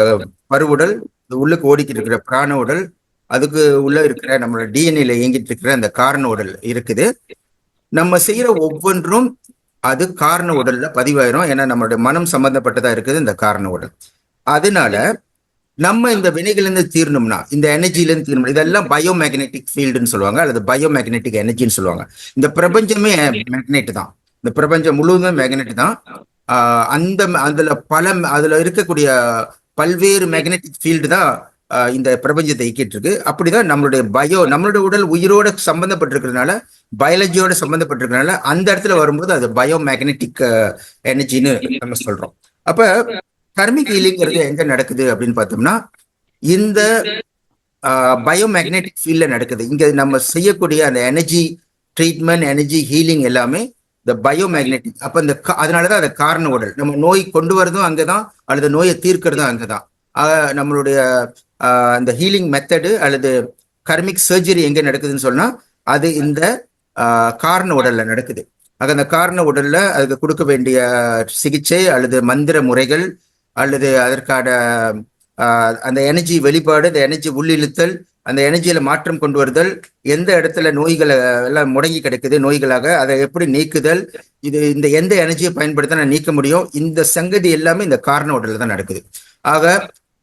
பருவுடல், உள்ளுக்கு ஓடிக்கிட்டு இருக்கிற பிராண உடல், அதுக்கு உள்ள இருக்கிற நம்மளோட டிஎன்ஏல இயங்கிட்டு இருக்கிற அந்த காரண உடல் இருக்குது. நம்ம செய்யற ஒவ்வொன்றும் அது காரண உடல்ல பதிவாயிரும். ஏன்னா நம்மளுடைய மனம் சம்பந்தப்பட்டதா இருக்குது இந்த காரண உடல். அதனால நம்ம இந்த வினைகளிலிருந்து தீரணும்னா, இந்த எனர்ஜில இருந்து தீரணும். இதெல்லாம் பயோ மேக்னெட்டிக் ஃபீல்டுன்னு சொல்லுவாங்க, அல்லது பயோ மேக்னெட்டிக் எனர்ஜின்னு சொல்லுவாங்க. இந்த பிரபஞ்சமே மேக்னெட் தான். இந்த பிரபஞ்சம் முழுவதுமே மேக்னெட் தான். அந்த அதுல இருக்கக்கூடிய பல்வேறு மேக்னெட்டிக் ஃபீல்டு தான் இந்த பிரபஞ்சத்தை இயக்கிட்டு இருக்கு. அப்படிதான் நம்மளுடைய உடல் உயிரோட சம்பந்தப்பட்டிருக்கிறதுனால, பயாலஜியோட சம்பந்தப்பட்டிருக்கிறதுனால அந்த இடத்துல வரும்போது அது பயோ மேக்னெட்டிக் எனர்ஜின்னு நம்ம சொல்றோம். அப்ப கர்மிக் ஹீலிங்கிறது எங்க நடக்குது அப்படின்னு பார்த்தோம்னா, இந்த பயோ மேக்னெட்டிக் ஃபீல்ட்ல நடக்குது. இங்க நம்ம செய்யக்கூடிய அந்த எனர்ஜி ட்ரீட்மெண்ட், எனர்ஜி ஹீலிங் எல்லாமே இந்த பயோ மேக்னெட்டிக். அப்ப அதனாலதான் அது காரண உடல். நம்ம நோய் கொண்டு வரதும் அங்கதான், அல்லது நோயை தீர்க்கிறதும் அங்கதான். நம்மளுடைய இந்த ஹீலிங் மெத்தடு அல்லது கர்மிக் சர்ஜரி எங்க நடக்குதுன்னு சொன்னா, அது இந்த காரண உடல்ல நடக்குது. அந்த காரண உடல்ல அதுக்கு கொடுக்க வேண்டிய சிகிச்சை அல்லது மந்திர முறைகள் அல்லது அதற்கான அந்த எனர்ஜி வெளிப்பாடு, அந்த எனர்ஜி உள்ளிழுத்தல், அந்த எனர்ஜியில மாற்றம் கொண்டு வருதல், எந்த இடத்துல நோய்களை எல்லாம் முடங்கி கிடக்குது நோய்களாக, அதை எப்படி நீக்குதல், இந்த எந்த எனர்ஜியை பயன்படுத்த நீக்க முடியும், இந்த சங்கதி எல்லாமே இந்த காரண உடல்ல தான் நடக்குது. ஆக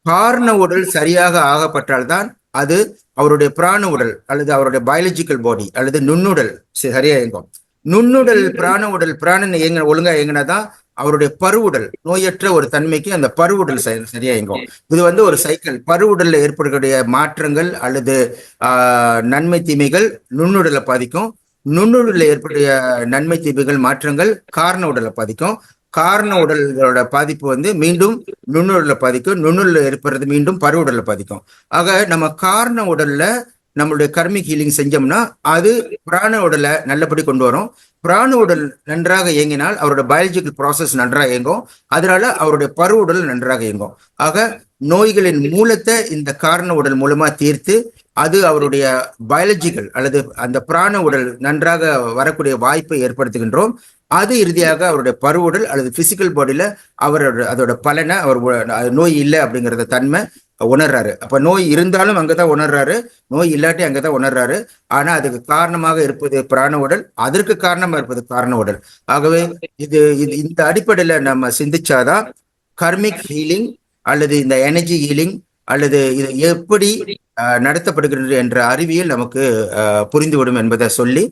காரண உடல் சரியாக ஆகப்பட்டால்தான் அது அவருடைய பிராண உடல் அல்லது அவருடைய பயாலஜிக்கல் பாடி அல்லது நுண்ணுடல் சரியா இயங்கும். நுண்ணுடல் பிராண உடல் பிராணன் ஒழுங்கா இயங்கினாதான் அவருடைய பருவுடல் நோயற்ற ஒரு தன்மைக்கு அந்த பருவுடல் சரியா இயங்கும். இது ஒரு சைக்கிள். பருவுடல்ல ஏற்படக்கூடிய மாற்றங்கள் அல்லது நன்மை தீமைகள் நுண்ணுடலை பாதிக்கும். நுண்ணுடல்ல ஏற்படைய நன்மை தீமைகள் மாற்றங்கள் காரண உடலை பாதிக்கும். காரண உடல்களோட பாதிப்பு மீண்டும் நுண்ணுடல்ல பாதிக்கும். நுண்ணுடல்ல ஏற்படுறது மீண்டும் பருவுடல்ல பாதிக்கும். ஆக நம்ம காரண உடல்ல நம்மளுடைய கர்மிக் ஹீலிங் செஞ்சோம்னா அது பிராண உடலை நல்லபடி கொண்டு வரும். பிராண உடல் நன்றாக இயங்கினால் அவருடைய பயாலஜிக்கல் ப்ராசஸ் நன்றாக இயங்கும். அதனால அவருடைய பரு உடல் நன்றாக இயங்கும். ஆக நோய்களின் மூலத்தை இந்த காரண உடல் மூலமா தீர்த்து அது அவருடைய பயாலஜிக்கல் அல்லது அந்த பிராண உடல் நன்றாக வரக்கூடிய வாய்ப்பை ஏற்படுத்துகின்றோம். அது இறுதியாக அவருடைய பருவுடல் அல்லது பிசிக்கல் பாடியில அதோட பலனை நோய் இல்லை அப்படிங்கிறத தன்மை உணர்றாரு. அப்ப நோய் இருந்தாலும் அங்கதான் உணர்றாரு, நோய் இல்லாட்டி அங்கதான் உணர்றாரு. ஆனா அதுக்கு காரணமாக இருப்பது பிராண உடல், அதற்கு காரணமா இருப்பது காரண உடல். ஆகவே இது இந்த அடிப்படையில நம்ம சிந்திச்சாதான் கர்மிக் ஹீலிங் அல்லது இந்த எனர்ஜி ஹீலிங் அல்லது இது எப்படி நடத்தப்படுகிறது என்ற அறிவியல் நமக்கு புரிந்துவிடும் என்பதை சொல்லி,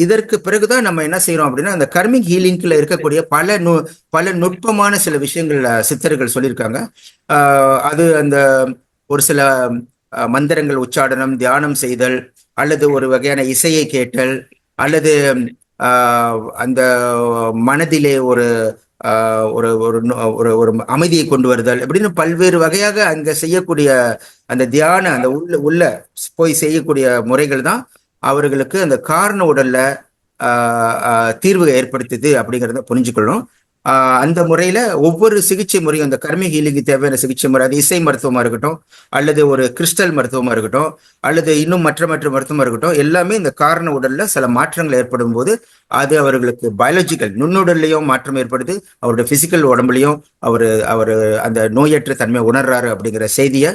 இதற்கு பிறகுதான் நம்ம என்ன செய்யறோம் அப்படின்னா, அந்த கர்மிக் ஹீலிங்ல இருக்கக்கூடிய பல நுட்பமான சில விஷயங்கள் சித்தர்கள் சொல்லியிருக்காங்க. அது அந்த ஒரு சில மந்திரங்கள் உச்சாடனம், தியானம் செய்தல், அல்லது ஒரு வகையான இசையை கேட்டல், அல்லது அந்த மனதிலே ஒரு ஒரு ஒரு அமைதியை கொண்டு வருதல், அப்படின்னு பல்வேறு வகையாக அங்க செய்யக்கூடிய அந்த தியான அந்த உள்ள போய் செய்யக்கூடிய முறைகள் தான் அவர்களுக்கு அந்த காரண உடல்ல தீர்வு ஏற்படுத்துது அப்படிங்கிறத புரிஞ்சுக்கணும். அந்த முறையில ஒவ்வொரு சிகிச்சை முறையும் அந்த கர்மிக் ஹீலிங்கு தேவையான சிகிச்சை முறை, அது இசை மருத்துவமா இருக்கட்டும், அல்லது ஒரு கிறிஸ்டல் மருத்துவமா இருக்கட்டும், அல்லது இன்னும் மற்ற மருத்துவமா இருக்கட்டும், எல்லாமே இந்த காரண உடல்ல சில மாற்றங்கள் ஏற்படும் போது அது அவர்களுக்கு பயாலஜிக்கல் நுண்ணுடல்லையும் மாற்றம் ஏற்படுது, அவருடைய பிசிக்கல் உடம்புலையும் அவரு அந்த நோயற்ற தன்மை உணர்றாரு அப்படிங்கிற செய்தியை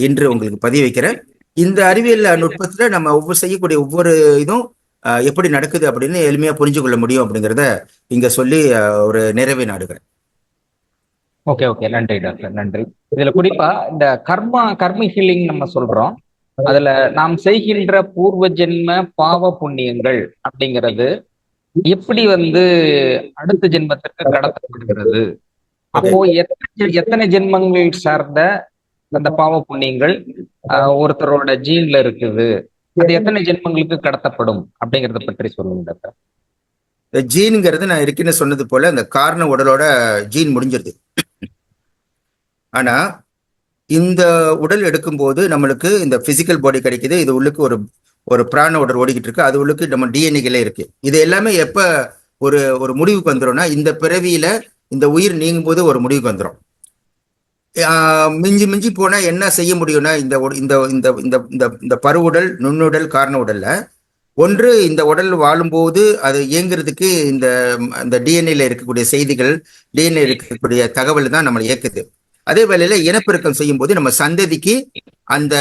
இன்று உங்களுக்கு பதிவு வைக்கிறேன். இந்த அறிவியல் நுட்பத்துல நம்ம செய்யக்கூடிய ஒவ்வொரு இதுவும் எப்படி நடக்குது அப்படின்னு எளிமையா புரிஞ்சு கொள்ள முடியும் அப்படிங்கிறத இங்க சொல்லி ஒரு நிறைவை நாடுகிறேன். ஓகே ஓகே, நன்றி டாக்டர், நன்றி. இதுல குறிப்பா இந்த கர்ம ஹீலிங் நம்ம சொல்றோம், அதுல நாம் செய்கின்ற பூர்வ ஜென்ம பாவ புண்ணியங்கள் அப்படிங்கிறது எப்படி அடுத்த ஜென்மத்திற்கு கடத்தப்படுகிறது? அப்போ எத்தனை ஜென்மங்கள் சார்ந்த அந்த பாவ புண்ணியங்கள் ஒருத்தரோட ஜீன்ல இருக்குது, அது எத்தனை ஜென்மங்களுக்கு கடத்தப்படும் அப்படிங்கறத பற்றி சொல்லுங்க டாக்டர். இந்த ஜீனுங்கிறது நான் இருக்குன்னு சொன்னது போல அந்த காரண உடலோட ஜீன் முடிஞ்சிருது. ஆனா இந்த உடல் எடுக்கும்போது நம்மளுக்கு இந்த பிசிக்கல் பாடி கிடைக்குது. இது உள்ளுக்கு ஒரு பிராண உடல் ஓடிக்கிட்டு இருக்கு. அது உள்ளுக்கு நம்ம டிஎன்ஏகளே இருக்கு. இது எல்லாமே எப்ப ஒரு முடிவுக்கு வந்துடும்னா, இந்த பிறவியில இந்த உயிர் நீங்கும் போது ஒரு முடிவுக்கு வந்துடும். மிஞ்சி மிஞ்சி போனா என்ன செய்ய முடியும்னா, இந்த பருவுடல் நுண்ணுடல் காரண உடல்ல ஒன்று இந்த உடல் வாழும்போது அது இயங்குறதுக்கு இந்த டிஎன்ஏல இருக்கக்கூடிய செய்திகள், டிஎன்ஏ இருக்கக்கூடிய தகவல் தான் நம்மளை இயக்குது. அதே வேளையில இனப்பெருக்கம் செய்யும் போது நம்ம சந்ததிக்கு அந்த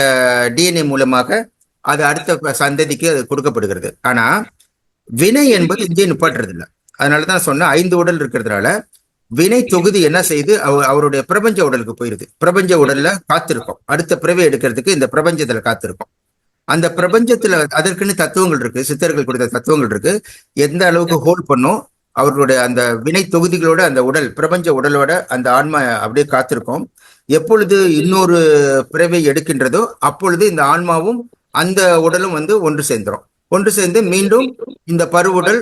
டிஎன்ஏ மூலமாக அது அடுத்த சந்ததிக்கு அது கொடுக்கப்படுகிறது. ஆனா வினை என்பது இங்கே நிப்பாட்டுறது இல்லை. அதனாலதான் சொன்ன 5 உடல் இருக்கிறதுனால வினை தொகுதி என்ன செய்யுது, அவருடைய பிரபஞ்ச உடலுக்கு போயிருது. பிரபஞ்ச உடல்ல காத்திருக்கும், அடுத்த பிறவி எடுக்கிறதுக்கு இந்த பிரபஞ்சத்துல காத்திருக்கும். அந்த பிரபஞ்சத்துல அதற்குன்னு தத்துவங்கள் இருக்கு, சித்தர்கள் கொடுத்த தத்துவங்கள் இருக்கு. எந்த அளவுக்கு ஹோல்ட் பண்ணும் அவர்களுடைய அந்த வினை தொகுதிகளோட அந்த உடல், பிரபஞ்ச உடலோட அந்த ஆன்மா அப்படியே காத்திருக்கும். எப்பொழுது இன்னொரு பிறவை எடுக்கின்றதோ அப்பொழுது இந்த ஆன்மாவும் அந்த உடலும் வந்து ஒன்று சேர்ந்துரும். ஒன்று சேர்ந்து மீண்டும் இந்த பருவுடல்,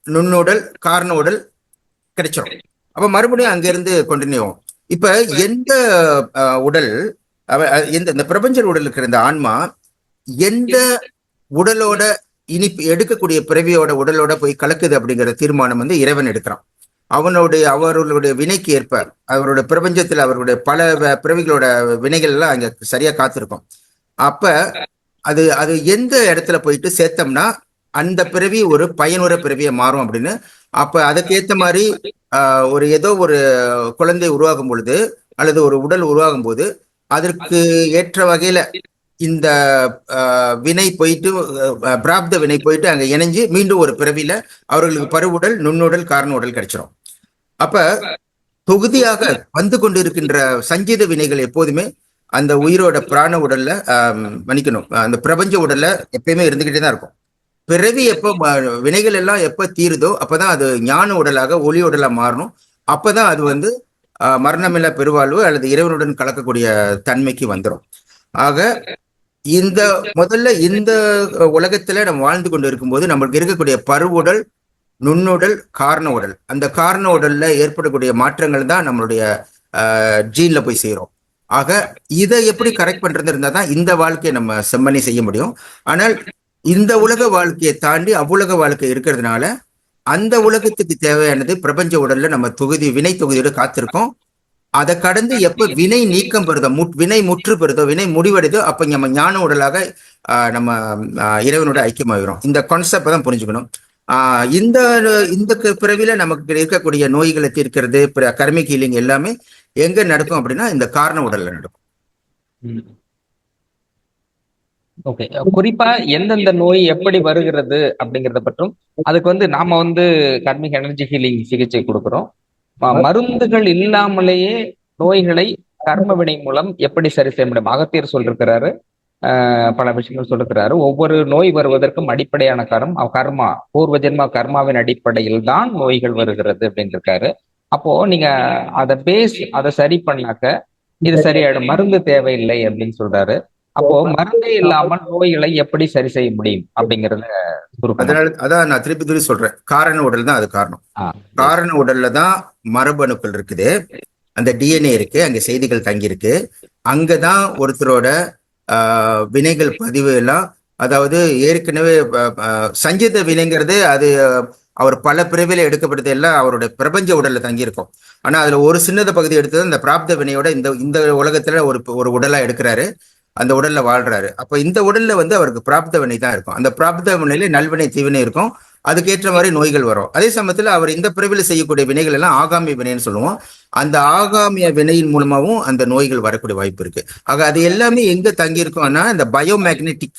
நுண்ணுடல், காரண உடல் கிடைச்சிடும். அப்ப மறுபடியும் அங்கிருந்து கண்டினியூ ஆகும். இப்ப எந்த உடல், எந்த இந்த பிரபஞ்ச உடல் இருக்கிற இந்த ஆன்மா எந்த உடலோட இனி எடுக்கக்கூடிய பிறவியோட உடலோட போய் கலக்குது அப்படிங்கிற தீர்மானம் வந்து இறைவன் எடுக்கிறான். அவர்களுடைய வினைக்கு ஏற்ப அவருடைய பிரபஞ்சத்தில் அவருடைய பல பிறவிகளோட வினைகள் எல்லாம் அங்க சரியா காத்திருக்கும். அப்ப அது அது எந்த இடத்துல போயிட்டு சேர்த்தோம்னா அந்த பிறவி ஒரு பயனுற பிறவியை மாறும் அப்படின்னு. அப்ப அதுக்கு ஏத்த மாதிரி ஒரு ஏதோ ஒரு குழந்தை உருவாகும் பொழுது அல்லது ஒரு உடல் உருவாகும் போது அதற்கு ஏற்ற வகையில இந்த வினை போயிட்டு, பிராப்த வினை போயிட்டு அங்க இணைஞ்சு மீண்டும் ஒரு பிறவியில அவர்களுக்கு பருவுடல், நுண்ணுடல், காரண உடல் கிடைச்சிடும். அப்ப தொகுதியாக வந்து கொண்டு இருக்கின்ற சஞ்சீத வினைகள் எப்போதுமே அந்த உயிரோட பிராண உடல்ல மன்னிக்கணும், அந்த பிரபஞ்ச உடல்ல எப்பயுமே இருந்துகிட்டே தான் இருக்கும். பிறவி எப்போ வினைகள் எல்லாம் எப்ப தீருதோ அப்பதான் அது ஞான உடலாக ஒளி உடலா மாறணும். அப்பதான் அது வந்து மரணமில்லா பெருவாழ்வு அல்லது இறைவனுடன் கலக்கக்கூடிய தன்மைக்கு வந்துடும். ஆக இந்த முதல்ல இந்த உலகத்துல நம்ம வாழ்ந்து கொண்டு இருக்கும்போது நம்மளுக்கு இருக்கக்கூடிய பருவுடல், நுண்ணுடல், காரண உடல், அந்த காரண உடல்ல ஏற்படக்கூடிய மாற்றங்கள் தான் நம்மளுடைய ஜீன்ல போய் சேரும். ஆக இதை எப்படி கரெக்ட் பண்றது இருந்தா தான் இந்த வாழ்க்கையை நம்ம செம்மனி செய்ய முடியும். ஆனால் இந்த உலக வாழ்க்கையை தாண்டி அவ்வுலக வாழ்க்கை இருக்கிறதுனால அந்த உலகத்துக்கு தேவையானது பிரபஞ்ச உடல்ல நம்ம வினை தொகுதியோட காத்திருக்கோம். அதை கடந்து எப்ப வினை நீக்கம் பெறுதோ, வினை முற்று பெறுதோ, வினை முடிவடைதோ அப்ப நம்ம ஞான உடலாக நம்ம இறைவனோட ஐக்கியமாகிறோம். இந்த கான்செப்ட் தான் புரிஞ்சுக்கணும். இந்த இந்த பிறவில நமக்கு இருக்கக்கூடிய நோய்களை தீர்க்கிறது, கர்மிக் ஹீலிங் எல்லாமே எங்க நடக்கும் அப்படின்னா இந்த காரண உடல்ல நடக்கும். ஓகே, குறிப்பா எந்தெந்த நோய் எப்படி வருகிறது அப்படிங்கறத பற்றும், அதுக்கு வந்து நாம வந்து கர்மிக் எனர்ஜி ஹீலிங் சிகிச்சை கொடுக்கிறோம். மருந்துகள் இல்லாமலேயே நோய்களை கர்ம வினை மூலம் எப்படி சரி செய்ய முடியும்? அகத்தியர் சொல்லிருக்கிறாரு, பல விஷயங்கள் சொல்லிருக்கிறாரு. ஒவ்வொரு நோய் வருவதற்கும் அடிப்படையான கர்மா, பூர்வ ஜென்ம கர்மாவின் அடிப்படையில் தான் நோய்கள் வருகிறது அப்படின்னு இருக்காரு. அப்போ நீங்க அதை சரி பண்ணாக்க இது சரியாயிடும், மருந்து தேவையில்லை அப்படின்னு சொல்றாரு. அப்போ மருந்தே இல்லாமல் நோய்களை எப்படி சரி செய்ய முடியும் அப்படிங்கறத அதனால அதான் நான் திருப்பி சொல்றேன், காரண உடல் தான் அது காரணம். காரண உடல்ல தான் மரபணுக்கள் இருக்குது, அந்த டிஎன்ஏ இருக்கு, அங்க செய்திகள் தங்கி இருக்கு. அங்கதான் ஒருத்தரோட வினைகள் பதிவு எல்லாம், அதாவது ஏற்கனவே சஞ்சித வினைங்கிறது அது அவர் பல பிறவில எடுக்கப்படுது எல்லாம் அவருடைய பிரபஞ்ச உடல்ல தங்கி இருக்கும். ஆனா அதுல ஒரு சின்னத பகுதி எடுத்தது இந்த பிராப்த வினையோட இந்த உலகத்துல ஒரு உடலா எடுக்கிறாரு, அந்த உடல்ல வாழ்றாரு. அப்ப இந்த உடல்ல வந்து அவருக்கு பிராப்த வினை தான் இருக்கும். அந்த பிராப்த வினையில நல்வினை தீவினை இருக்கும், அதுக்கேற்ற மாதிரி நோய்கள் வரும். அதே சமயத்துல அவர் இந்த பிறவில செய்யக்கூடிய வினைகள் எல்லாம் ஆகாமிய வினைன்னு சொல்லுவோம். அந்த ஆகாமிய வினையின் மூலமாவும் அந்த நோய்கள் வரக்கூடிய வாய்ப்பு இருக்கு. ஆக அது எல்லாமே எங்க தங்கி இருக்கும்னா இந்த பயோமேக்னெட்டிக்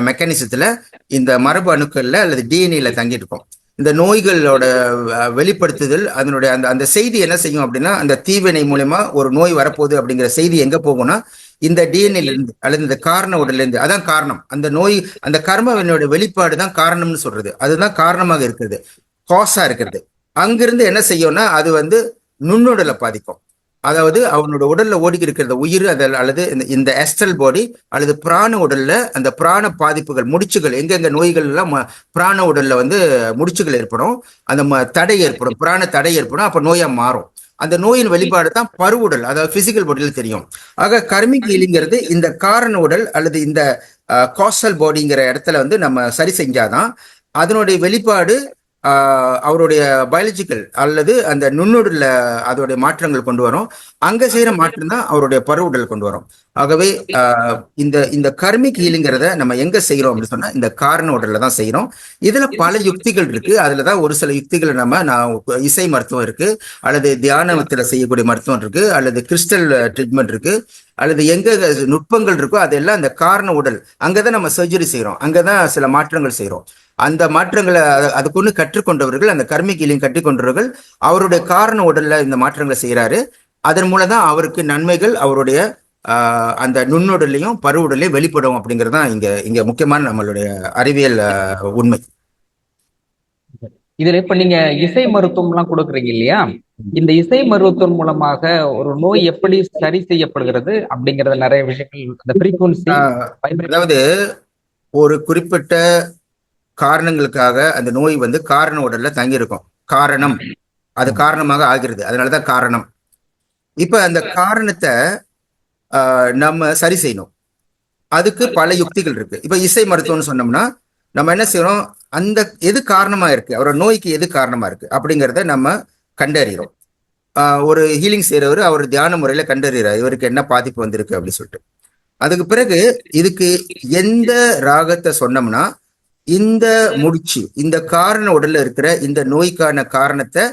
மெக்கானிசத்துல, இந்த மரபு அணுக்கள்ல அல்லது டிஎன்ஏல தங்கி இருக்கும். இந்த நோய்களோட வெளிப்படுத்துதல் அதனுடைய அந்த செய்தி என்ன செய்யும் அப்படின்னா, அந்த தீவினை மூலமா ஒரு நோய் வரப்போகுது அப்படிங்கிற செய்தி எங்க போகும்னா இந்த டிஎன்ஏல இருந்து அல்லது இந்த காரண உடல்ல இருந்து. அதான் காரணம். அந்த நோய், அந்த கர்மவினோட வெளிப்பாடு தான் காரணம்னு சொல்றது. அதுதான் காரணமாக இருக்கிறது, காசா இருக்கிறது. அங்கிருந்து என்ன செய்யும்னா அது வந்து நுண்ணுடலை பாதிக்கும். அதாவது அவனோட உடல்ல ஓடிக்கி இருக்கிறத உயிர் அல்லது இந்த எஸ்ட்ரல் பாடி அல்லது பிராண உடல்ல அந்த பிராண பாதிப்புகள், முடிச்சுகள், எங்கெங்க நோய்கள் எல்லாம் பிராண உடல்ல வந்து முடிச்சுகள் ஏற்படும், அந்த தடை ஏற்படும், பிராண தடை ஏற்படும், அப்ப நோயா மாறும். அந்த நோயின் வெளிப்பாடு தான் பருவுடல், அதாவது பிசிக்கல் பாடியில தெரியும். ஆக கர்மிக் ஹீலிங்கிறது இந்த காரண உடல் அல்லது இந்த காசல் பாடிங்கிற இடத்துல வந்து நம்ம சரி செஞ்சாதான் அதனுடைய வெளிப்பாடு அவருடைய பயாலஜிக்கல் அல்லது அந்த நுண்ணுடல்ல அதோடைய மாற்றங்கள் கொண்டு வரும். அங்க செய்யற மாற்றம் தான் அவருடைய பருவுடல் கொண்டு வரும். ஆகவே இந்த கர்மிக் ஹீலிங்கிறத நம்ம எங்க செய்யறோம் அப்படின்னு சொன்னா இந்த காரண உடல்ல தான் செய்யறோம். இதுல பல யுக்திகள் இருக்கு. அதுலதான் ஒரு சில யுக்திகளை நான் இசை மருத்துவம் இருக்கு, அல்லது தியானத்துல செய்யக்கூடிய மருத்துவம் இருக்கு, அல்லது கிறிஸ்டல் ட்ரீட்மெண்ட் இருக்கு, அல்லது எங்க நுட்பங்கள் இருக்கோ அதெல்லாம் அந்த காரண உடல் அங்கதான் நம்ம சர்ஜரி செய்யறோம், அங்கதான் சில மாற்றங்கள் செய்யறோம். அந்த மாற்றங்களை அதுக்குன்னு கற்றுக்கொண்டவர்கள், அந்த கர்மிக் ஹீலிங் கற்றுக்கொண்டவர்கள் அவருடைய காரண உடல்ல இந்த மாற்றங்களை செய்யறாரு. அதன் மூலம் தான் அவருக்கு நன்மைகள் அவருடைய அந்த நுண்ணுடலையும் பருவுடலையும் வெளிப்படும் அப்படிங்கிறது தான் இங்க இங்க முக்கியமான நம்மளுடைய அறிவியல் உண்மை. இதுல இப்ப நீங்க இசை மருத்துவம் எல்லாம் கொடுக்குறீங்க இல்லையா? இந்த இசை மருத்துவம் மூலமாக ஒரு நோய் எப்படி சரி செய்யப்படுகிறது அப்படிங்கறது நிறைய விஷயங்கள், அந்த ஃப்ரீக்வன்சி அதாவது ஒரு குறிப்பிட்ட காரணங்களுக்காக அந்த நோய் வந்து காரண உடல்ல தங்கியிருக்கும். காரணம் அது காரணமாக ஆகிறது, அதனாலதான் காரணம். இப்ப அந்த காரணத்தை நம்ம சரி செய்யணும். அதுக்கு பல யுக்திகள் இருக்கு. இப்ப இசை மருத்துவம்னு சொன்னோம்னா நம்ம என்ன செய்யறோம், அந்த எது காரணமா இருக்கு, அவரோட நோய்க்கு எது காரணமா இருக்கு அப்படிங்கிறத நம்ம கண்டறிகிறோம். ஒரு ஹீலிங் செய்யறவர் அவர் தியான முறையில கண்டறிகிறார் இவருக்கு என்ன பாதிப்பு வந்திருக்கு அப்படின்னு சொல்லிட்டு. அதுக்கு பிறகு இதுக்கு எந்த ராகத்தை சொன்னோம்னா இந்த முடிச்சு, இந்த காரண உடல்ல இருக்கிற இந்த நோய்க்கான காரணத்தை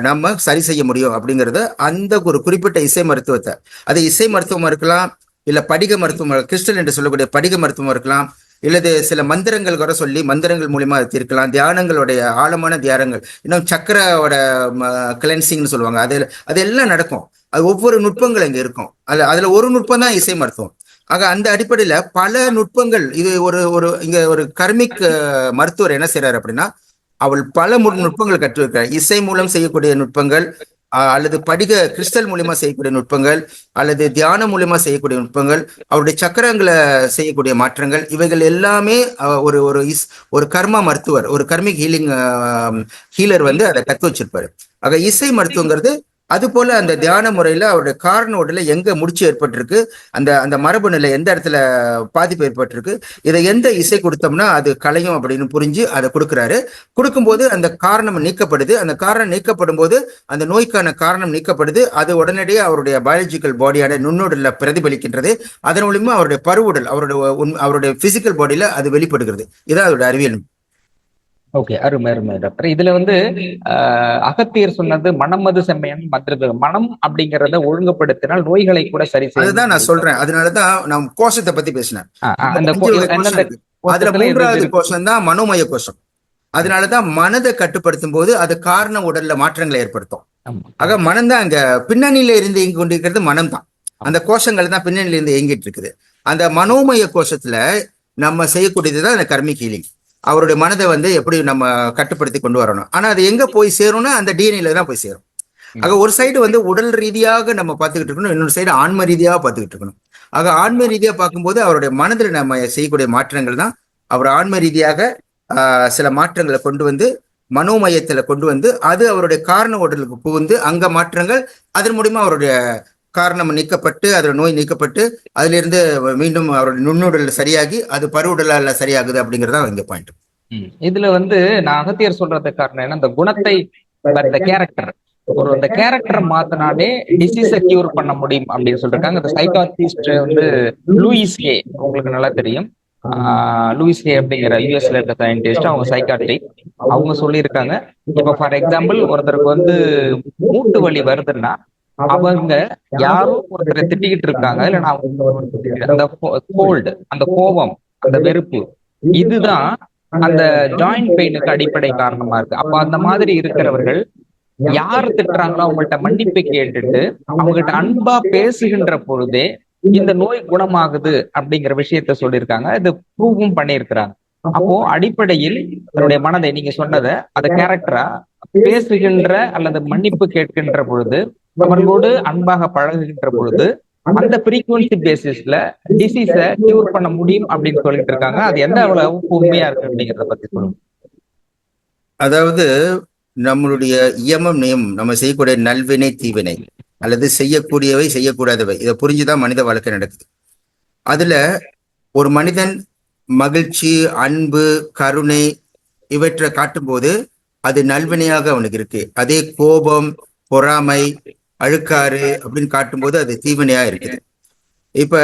நம்ம சரி செய்ய முடியும் அப்படிங்கறத அந்த ஒரு குறிப்பிட்ட இசை மருத்துவத்தை, அது இசை மருத்துவமா இருக்கலாம், இல்ல படிக மருத்துவம், கிறிஸ்டல் என்று சொல்லக்கூடிய படிக மருத்துவம் இருக்கலாம், இல்லது சில மந்திரங்கள் கூட சொல்லி மந்திரங்கள் மூலியமா தீர்க்கலாம். தியானங்களுடைய ஆழமான தியானங்கள், இன்னும் சக்கரோட கிளென்சிங்னு சொல்லுவாங்க, அது எல்லாம் நடக்கும். அது ஒவ்வொரு நுட்பங்கள் அங்க இருக்கும். அதுல ஒரு நுட்பம் தான் இசை மருத்துவம். ஆக அந்த அடிப்படையில பல நுட்பங்கள். இது ஒரு ஒரு இங்க ஒரு கர்மிக் மருத்துவர் என்ன செய்யறாரு அப்படின்னா, அவள் பல நுட்பங்கள் கற்றுருக்கிறார். இசை மூலம் செய்யக்கூடிய நுட்பங்கள், அல்லது படிக கிறிஸ்டல் மூலியமா செய்யக்கூடிய நுட்பங்கள், அல்லது தியானம் மூலியமா செய்யக்கூடிய நுட்பங்கள், அவருடைய சக்கரங்களை செய்யக்கூடிய மாற்றங்கள், இவைகள் எல்லாமே ஒரு ஒரு ஒரு கர்மா மருத்துவர், ஒரு கர்மிக் ஹீலர் வந்து அதை கத்து வச்சிருப்பாரு. ஆக இசை மருத்துவங்கிறது அது போல அந்த தியான முறையில அவருடைய காரண உடல எங்க முடிச்சு ஏற்பட்டிருக்கு, அந்த அந்த மரபு நிலை எந்த இடத்துல பாதிப்பு ஏற்பட்டிருக்கு, இதை எந்த இசை கொடுத்தோம்னா அது கலையும் அப்படின்னு புரிஞ்சு அதை கொடுக்குறாரு. கொடுக்கும்போது அந்த காரணம் நீக்கப்படுது. அந்த காரணம் நீக்கப்படும் போது அந்த நோய்க்கான காரணம் நீக்கப்படுது. அது உடனடியே அவருடைய பயாலஜிக்கல் பாடியான நுண்ணுடல்ல பிரதிபலிக்கின்றது. அதன் மூலியமா அவருடைய பருவுடல், அவருடைய பிசிக்கல் பாடியில அது வெளிப்படுகிறது. இதான் அதோட அறிவியல். ஓகே, அருமை அருமை டாக்டர். இதுல வந்து அகத்தியர் சொன்னது மனமது செம்மையன் மற்றது, மனம் அப்படிங்கறத ஒழுங்குபடுத்தினால் நோய்களை கூட சரி செய்யும். அதுதான் நான் சொல்றேன். அதனாலதான் நான் கோஷத்தை பத்தி பேசினேன். அதுல 3வது கோஷம் தான் மனோமய கோஷம். அதனாலதான் மனதை கட்டுப்படுத்தும் போது அது காரண உடல்ல மாற்றங்களை ஏற்படுத்தும். ஆக மனம் தான் அங்க பின்னணியில இருந்து இயங்கி கொண்டிருக்கிறது. மனம் தான் அந்த கோஷங்கள் தான் பின்னணியில இருந்து இயங்கிட்டு இருக்குது. அந்த மனோமய கோஷத்துல நம்ம செய்யக்கூடியதுதான் அந்த கர்மிக் ஹீலிங். அவருடைய மனதை வந்து எப்படி நம்ம கட்டுப்படுத்தி கொண்டு வரணும். ஆனா அது எங்க போய் சேரும்னா அந்த டிஎன்ஏல தான் போய் சேரும். ஆக ஒரு சைடு வந்து உடல் ரீதியாக நம்ம பார்த்துக்கிட்டு இருக்கணும், இன்னொரு சைடு ஆன்ம ரீதியாக பார்த்துக்கிட்டு இருக்கணும். ஆக ஆன்ம ரீதியாக பார்க்கும்போது அவருடைய மனதில் நம்ம செய்யக்கூடிய மாற்றங்கள் தான் அவர் ஆன்ம ரீதியாக சில மாற்றங்களை கொண்டு வந்து மனோமயத்துல கொண்டு வந்து அது அவருடைய காரண உடலுக்கு புகுந்து அங்க மாற்றங்கள், அதன் மூலியமா அவருடைய காரணம் நீக்கப்பட்டு அதில் நோய் நீக்கப்பட்டு அதுல இருந்து மீண்டும் அவருடைய நுண்ணுடல் சரியாகி அது பருவுடலால சரியாகுது அப்படிங்கறதா இங்க பாயிண்ட். இதுல வந்து நான் அகத்தியர் சொல்றதுக்கு காரணம் என்ன, இந்த குணத்தை, இந்த கேரக்டர், ஒரு அந்த கேரக்டர் மாத்தினாலே டிசீஸை கியூர் பண்ண முடியும் அப்படின்னு சொல்லிருக்காங்க. இந்த சைக்காலஜிஸ்ட் வந்து லூயிஸ் ஹே, உங்களுக்கு நல்லா தெரியும். லூயிஸ் ஹே அப்படிங்கிற யூஎஸ்ல இருக்க சயின்டிஸ்ட், அவங்க சைக்காட்ரிக். அவங்க சொல்லியிருக்காங்க, இப்ப ஃபார் எக்ஸாம்பிள் ஒருத்தருக்கு வந்து மூட்டு வலி வருதுன்னா அவங்க யாரும் ஒருத்தரை திட்டிக்கிட்டு இருக்காங்க, இல்லைன்னா அந்த கோல்டு, அந்த கோபம், அந்த வெறுப்பு, இதுதான் அந்த ஜாயிண்ட் பெயினுக்கு அடிப்படை காரணமா இருக்கு. அப்ப அந்த மாதிரி இருக்கிறவர்கள் யார் திட்டுறாங்களோ அவங்கள்ட்ட மன்னிப்பு கேட்டுட்டு அவங்ககிட்ட அன்பா பேசுகின்ற பொழுதே இந்த நோய் குணமாகுது அப்படிங்கிற விஷயத்த சொல்லியிருக்காங்க. இது ப்ரூவும் பண்ணியிருக்கிறாங்க. அப்போ அடிப்படையில் தன்னுடைய மனதை, நீங்க சொன்னதை அந்த கேரக்டரா பேசுகின்ற அல்லது மன்னிப்பு கேட்கின்ற பொழுது, அவர்களோடு அன்பாக பழகுகின்ற பொழுது அந்த ஃப்ரீக்வன்சி பேசிஸ்ல டிசீஸ கியூர் பண்ண முடியும் அப்படின்னு சொல்லிட்டு இருக்காங்க. அது எந்த அளவு உண்மையா இருக்கு அப்படிங்கிறத பத்தி சொல்லுங்க. அதாவது நம்மளுடைய இயமம் நியமம், நம்ம செய்யக்கூடிய நல்வினை தீவினை அல்லது செய்யக்கூடியவை செய்யக்கூடாதவை, இதை புரிஞ்சுதான் மனித வாழ்க்கை நடக்குது. அதுல ஒரு மனிதன் மகிழ்ச்சி, அன்பு, கருணை இவற்றை காட்டும்போது அது நல்வினையாக அவனுக்கு இருக்கு. அதே கோபம், பொறாமை, அழுக்காறு அப்படின்னு காட்டும்போது அது தீவினையா இருக்குது. இப்ப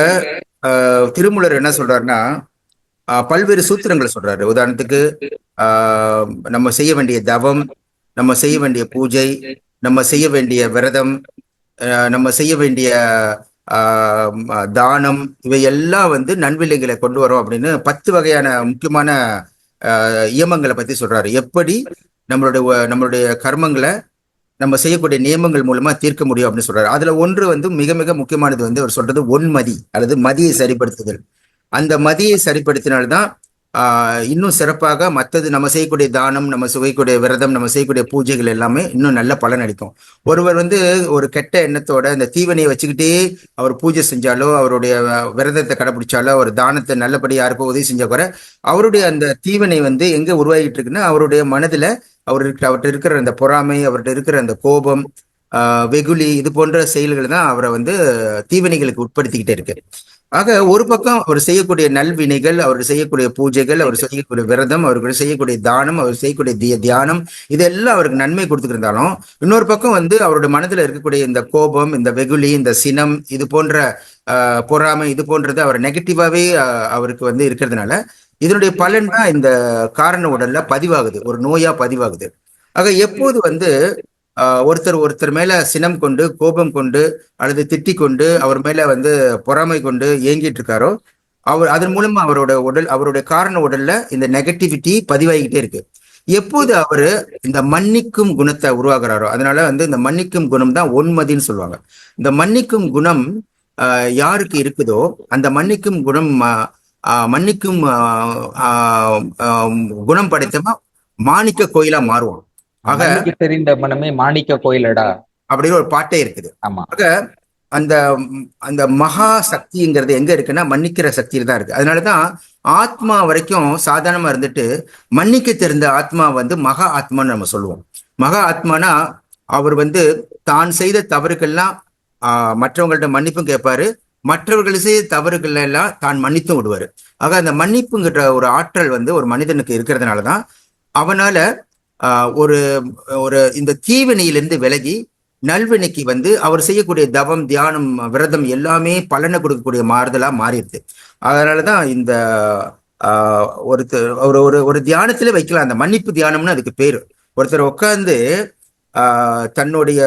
திருமூலர் என்ன சொல்றாருன்னா பல்வேறு சூத்திரங்களை சொல்றாரு. உதாரணத்துக்கு நம்ம செய்ய வேண்டிய தவம், நம்ம செய்ய வேண்டிய பூஜை, நம்ம செய்ய வேண்டிய விரதம், நம்ம செய்ய வேண்டிய தானம், இவை எல்லாம் வந்து நன்விலைகளை கொண்டு வரும் அப்படின்னு 10 வகையான முக்கியமான இயமங்களை பத்தி சொல்றாரு. எப்படி நம்மளுடைய கர்மங்களை நம்ம செய்யக்கூடிய நியமங்கள் மூலமா தீர்க்க முடியும் அப்படின்னு சொல்றாரு. அதுல ஒன்று வந்து மிக மிக முக்கியமானது வந்து அவர் சொல்றது ஒன்மதி அல்லது மதியை சரிப்படுத்துதல். அந்த மதியை சரிப்படுத்தினால்தான் இன்னும் சிறப்பாக மற்றது நம்ம செய்யக்கூடிய தானம், நம்ம செய்யக்கூடிய விரதம், நம்ம செய்யக்கூடிய பூஜைகள் எல்லாமே இன்னும் நல்ல பலன் அளிக்கும். ஒருவர் வந்து ஒரு கெட்ட எண்ணத்தோட இந்த தீவனையை வச்சுக்கிட்டே அவர் பூஜை செஞ்சாலோ, அவருடைய விரதத்தை கடைபிடிச்சாலோ, அவர் தானத்தை நல்லபடி யாருக்கோ உதவி செஞ்சா கூட அவருடைய அந்த தீவனை வந்து எங்க உருவாகிட்டு இருக்குன்னா அவருடைய மனதுல அவர்கிட்ட இருக்கிற அந்த பொறாமை, அவர்கிட்ட இருக்கிற அந்த கோபம், வெகுளி, இது போன்ற செயல்கள் தான் அவரை வந்து தீவினைகளுக்கு உட்படுத்திக்கிட்டே இருக்கு. ஆக ஒரு பக்கம் அவர் செய்யக்கூடிய நல்வினைகள், அவர் செய்யக்கூடிய பூஜைகள், அவர் செய்யக்கூடிய விரதம், அவருக்கு செய்யக்கூடிய தானம், அவர் செய்யக்கூடிய தியானம், இதெல்லாம் அவருக்கு நன்மை கொடுத்துருந்தாலும் இன்னொரு பக்கம் வந்து அவருடைய மனதில் இருக்கக்கூடிய இந்த கோபம், இந்த வெகுளி, இந்த சினம், இது போன்ற பொறாமை, இது போன்றது அவர் நெகட்டிவாவே அவருக்கு வந்து இருக்கிறதுனால இதனுடைய பலன் தான் இந்த காரண உடல்ல பதிவாகுது, ஒரு நோயா பதிவாகுது. ஆக எப்போது வந்து ஒருத்தர் மேல சினம் கொண்டு, கோபம் கொண்டு, அல்லது திட்டிக் கொண்டு, அவர் மேல வந்து பொறாமை கொண்டு ஏங்கிட்டு இருக்காரோ, அதன் மூலமா அவருடைய காரண உடல்ல இந்த நெகட்டிவிட்டி பதிவாகிக்கிட்டே இருக்கு. எப்போது அவரு இந்த மன்னிக்கும் குணத்தை உருவாக்குறாரோ, அதனால வந்து இந்த மன்னிக்கும் குணம் தான் ஒன்மதின்னு சொல்லுவாங்க. இந்த மன்னிக்கும் குணம் யாருக்கு இருக்குதோ அந்த மன்னிக்கும் குணம் மன்னிக்கும் குணம் படைத்தமா மாணிக்க கோயிலா மாறுவோம். ஆக தெரிந்த மனமே மாணிக்க கோயிலடா அப்படின்னு ஒரு பாட்டே இருக்குது. ஆக அந்த அந்த மகா சக்திங்கிறது எங்க இருக்குன்னா மன்னிக்கிற சக்தியில தான் இருக்கு. அதனாலதான் ஆத்மா வரைக்கும் சாதாரணமா இருந்துட்டு மன்னிக்க தெரிந்த ஆத்மா வந்து மகா ஆத்மான்னு நம்ம சொல்லுவோம். மகா ஆத்மானா அவர் வந்து தான் செய்த தவறுகள்லாம் மற்றவங்கள்ட்ட மன்னிப்பும் கேட்பாரு, மற்றவர்கள் செய்த தவறுகள் எல்லாம் தான் மன்னித்தும் விடுவாரு. ஆக அந்த மன்னிப்புங்கிற ஒரு ஆற்றல் வந்து ஒரு மனிதனுக்கு இருக்கிறதுனாலதான் அவனால ஒரு ஒரு இந்த தீவினையிலிருந்து விலகி நல்வினைக்கு வந்து அவர் செய்யக்கூடிய தவம், தியானம், விரதம் எல்லாமே பலனை கொடுக்கக்கூடிய மாறுதலா மாறிடுது. அதனாலதான் இந்த ஒரு ஒரு ஒரு தியானத்துல வைக்கலாம், அந்த மன்னிப்பு தியானம்னு அதுக்கு பேரு. ஒருத்தர் உட்கார்ந்து தன்னுடைய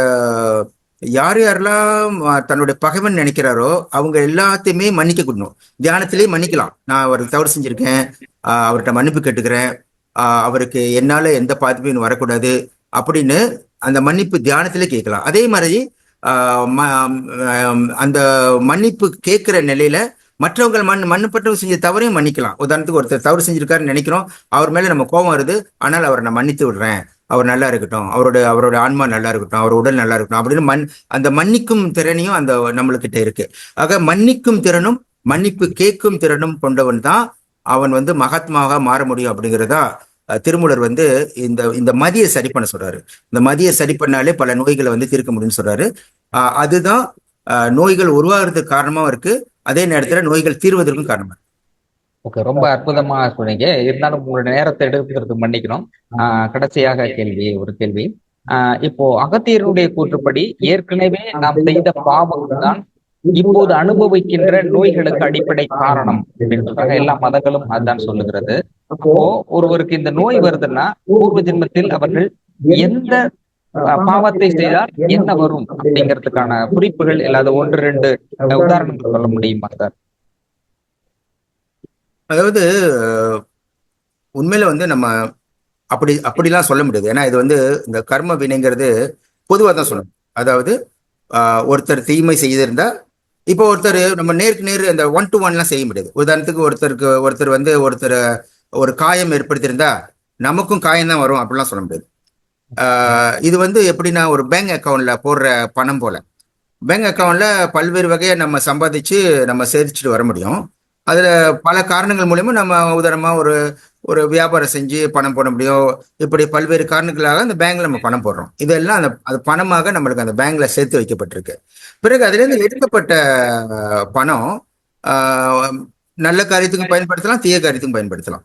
யாரெல்லாம் தன்னுடைய பகைவன் நினைக்கிறாரோ அவங்க எல்லாத்தையுமே மன்னிக்க கொடுக்கணும். தியானத்திலேயே மன்னிக்கலாம். நான் அவர் தவறு செஞ்சிருக்கேன், அவர்கிட்ட மன்னிப்பு கேட்டுக்கிறேன், அவருக்கு என்னால எந்த பாதிப்பும் வரக்கூடாது அப்படின்னு அந்த மன்னிப்பு தியானத்திலே கேட்கலாம். அதே மாதிரி அந்த மன்னிப்பு கேட்கிற நிலையில மற்றவங்க மண்ணுப்பட்டவங்க செஞ்ச தவறையும் மன்னிக்கலாம். உதாரணத்துக்கு ஒருத்தர் தவறு செஞ்சிருக்காருன்னு நினைக்கிறோம், அவர் மேல நம்ம கோபம் வருது, ஆனால் அவரை நான் மன்னித்து விடுறேன், அவர் நல்லா இருக்கட்டும், அவரோட ஆன்மா நல்லா இருக்கட்டும், அவர் உடல் நல்லா இருக்கட்டும் அப்படின்னு அந்த மன்னிக்கும் திறனையும் அந்த நம்மளுக்கிட்ட இருக்கு. ஆக மன்னிக்கும் திறனும் மன்னிப்பு கேட்கும் திறனும் கொண்டவன் தான் அவன் வந்து மகாத்மாவாக மாற முடியும். அப்படிங்கிறதா திருமூலர் வந்து இந்த மதியை சரி பண்ண சொல்றாரு. இந்த மதியை சரி பண்ணாலே பல நோய்களை வந்து தீர்க்க முடியும்னு சொல்றாரு. அதுதான் நோய்கள் உருவாகிறதுக்கு காரணமா இருக்கு, அதே நேரத்துல நோய்கள் தீர்வதற்கும் காரணமா. ஓகே, ரொம்ப அற்புதமா சொன்னீங்க. இருந்தாலும் உங்களோட நேரத்தை எடுக்கிறதுக்கு மன்னிக்கணும். கடைசியாக ஒரு கேள்வி. இப்போ அகத்தியருடைய கூற்றுப்படி ஏற்கனவே நாம் செய்த பாவங்கள் தான் இப்போது அனுபவிக்கின்ற நோய்களுக்கு அடிப்படை காரணம் அப்படின்னு சொல்றாங்க. எல்லா மதங்களும் அதுதான் சொல்லுகிறது. அப்போ ஒருவருக்கு இந்த நோய் வருதுன்னா பூர்வ ஜென்மத்தில் அவர்கள் எந்த பாவத்தை செய்தால் என்ன வரும் அப்படிங்கிறதுக்கான குறிப்புகள் இல்லாத 1-2 உதாரணங்கள் சொல்ல முடியுமா சார்? அதாவது உண்மையில வந்து நம்ம அப்படிலாம் சொல்ல முடியாது. ஏன்னா இது வந்து இந்த கர்ம வினைங்கிறது பொதுவாக தான் சொல்லணும். அதாவது ஒருத்தர் தீமை செய்திருந்தா இப்போ ஒருத்தர் நம்ம நேருக்கு நேர் அந்த 1-to-1 செய்ய முடியாது. உதாரணத்துக்கு ஒருத்தர் வந்து ஒரு காயம் ஏற்படுத்தியிருந்தா நமக்கும் காயம் தான் வரும் அப்படிலாம் சொல்ல முடியாது. இது வந்து எப்படின்னா ஒரு பேங்க் அக்கௌண்ட்ல போடுற பணம் போல. பேங்க் அக்கௌண்ட்ல பல்வேறு வகையை நம்ம சம்பாதிச்சு நம்ம சேர்த்துட்டு வர முடியும். அதுல பல காரணங்கள் மூலியமா நம்ம உதாரணமா ஒரு வியாபாரம் செஞ்சு பணம் போட முடியும். இப்படி பல்வேறு காரணங்களாக அந்த பேங்க்ல நம்ம பணம் போடுறோம். இதெல்லாம் அது பணமாக நம்மளுக்கு அந்த பேங்க்ல சேர்த்து வைக்கப்பட்டிருக்கு. பிறகு அதுல இருந்து எடுக்கப்பட்ட பணம் நல்ல காரியத்துக்கும் பயன்படுத்தலாம், தீய காரியத்துக்கும் பயன்படுத்தலாம்.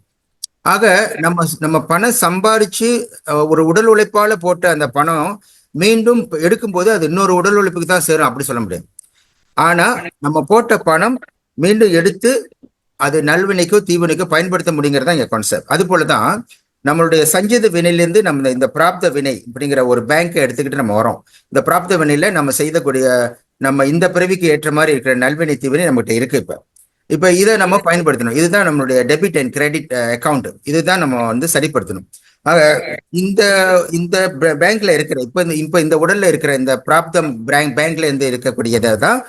ஆக நம்ம பணம் சம்பாரிச்சு ஒரு உடல் உழைப்பால போட்ட அந்த பணம் மீண்டும் எடுக்கும்போது அது இன்னொரு உடல் உழைப்புக்கு தான் சேரும் அப்படி சொல்ல முடியாது. ஆனா நம்ம போட்ட பணம் மீண்டும் எடுத்து அது நல்வினைக்கோ தீவினைக்கோ பயன்படுத்த முடியுங்கிறது தான் எங்க கான்செப்ட். அது போலதான் நம்மளுடைய சஞ்சித வினையிலிருந்து நம்ம இந்த பிராப்த வினை அப்படிங்கிற ஒரு பேங்கை எடுத்துக்கிட்டு நம்ம வரோம். இந்த பிராப்த வினையில நம்ம செய்தக்கூடிய நம்ம இந்த பிறவிக்கு ஏற்ற மாதிரி இருக்கிற நல்வினை தீவினை நம்மகிட்ட இருக்கு. இப்ப இப்ப இதை நம்ம பயன்படுத்தணும். இதுதான் நம்மளுடைய டெபிட் அண்ட் கிரெடிட் அக்கவுண்ட். இதுதான் நம்ம வந்து சரிப்படுத்தணும். ஆக இந்த இந்த பேங்க்ல இருக்கிற இப்ப இந்த உடல்ல இருக்கிற இந்த பிராப்தம் பேங்க்ல இருந்து இருக்கக்கூடியதை தான்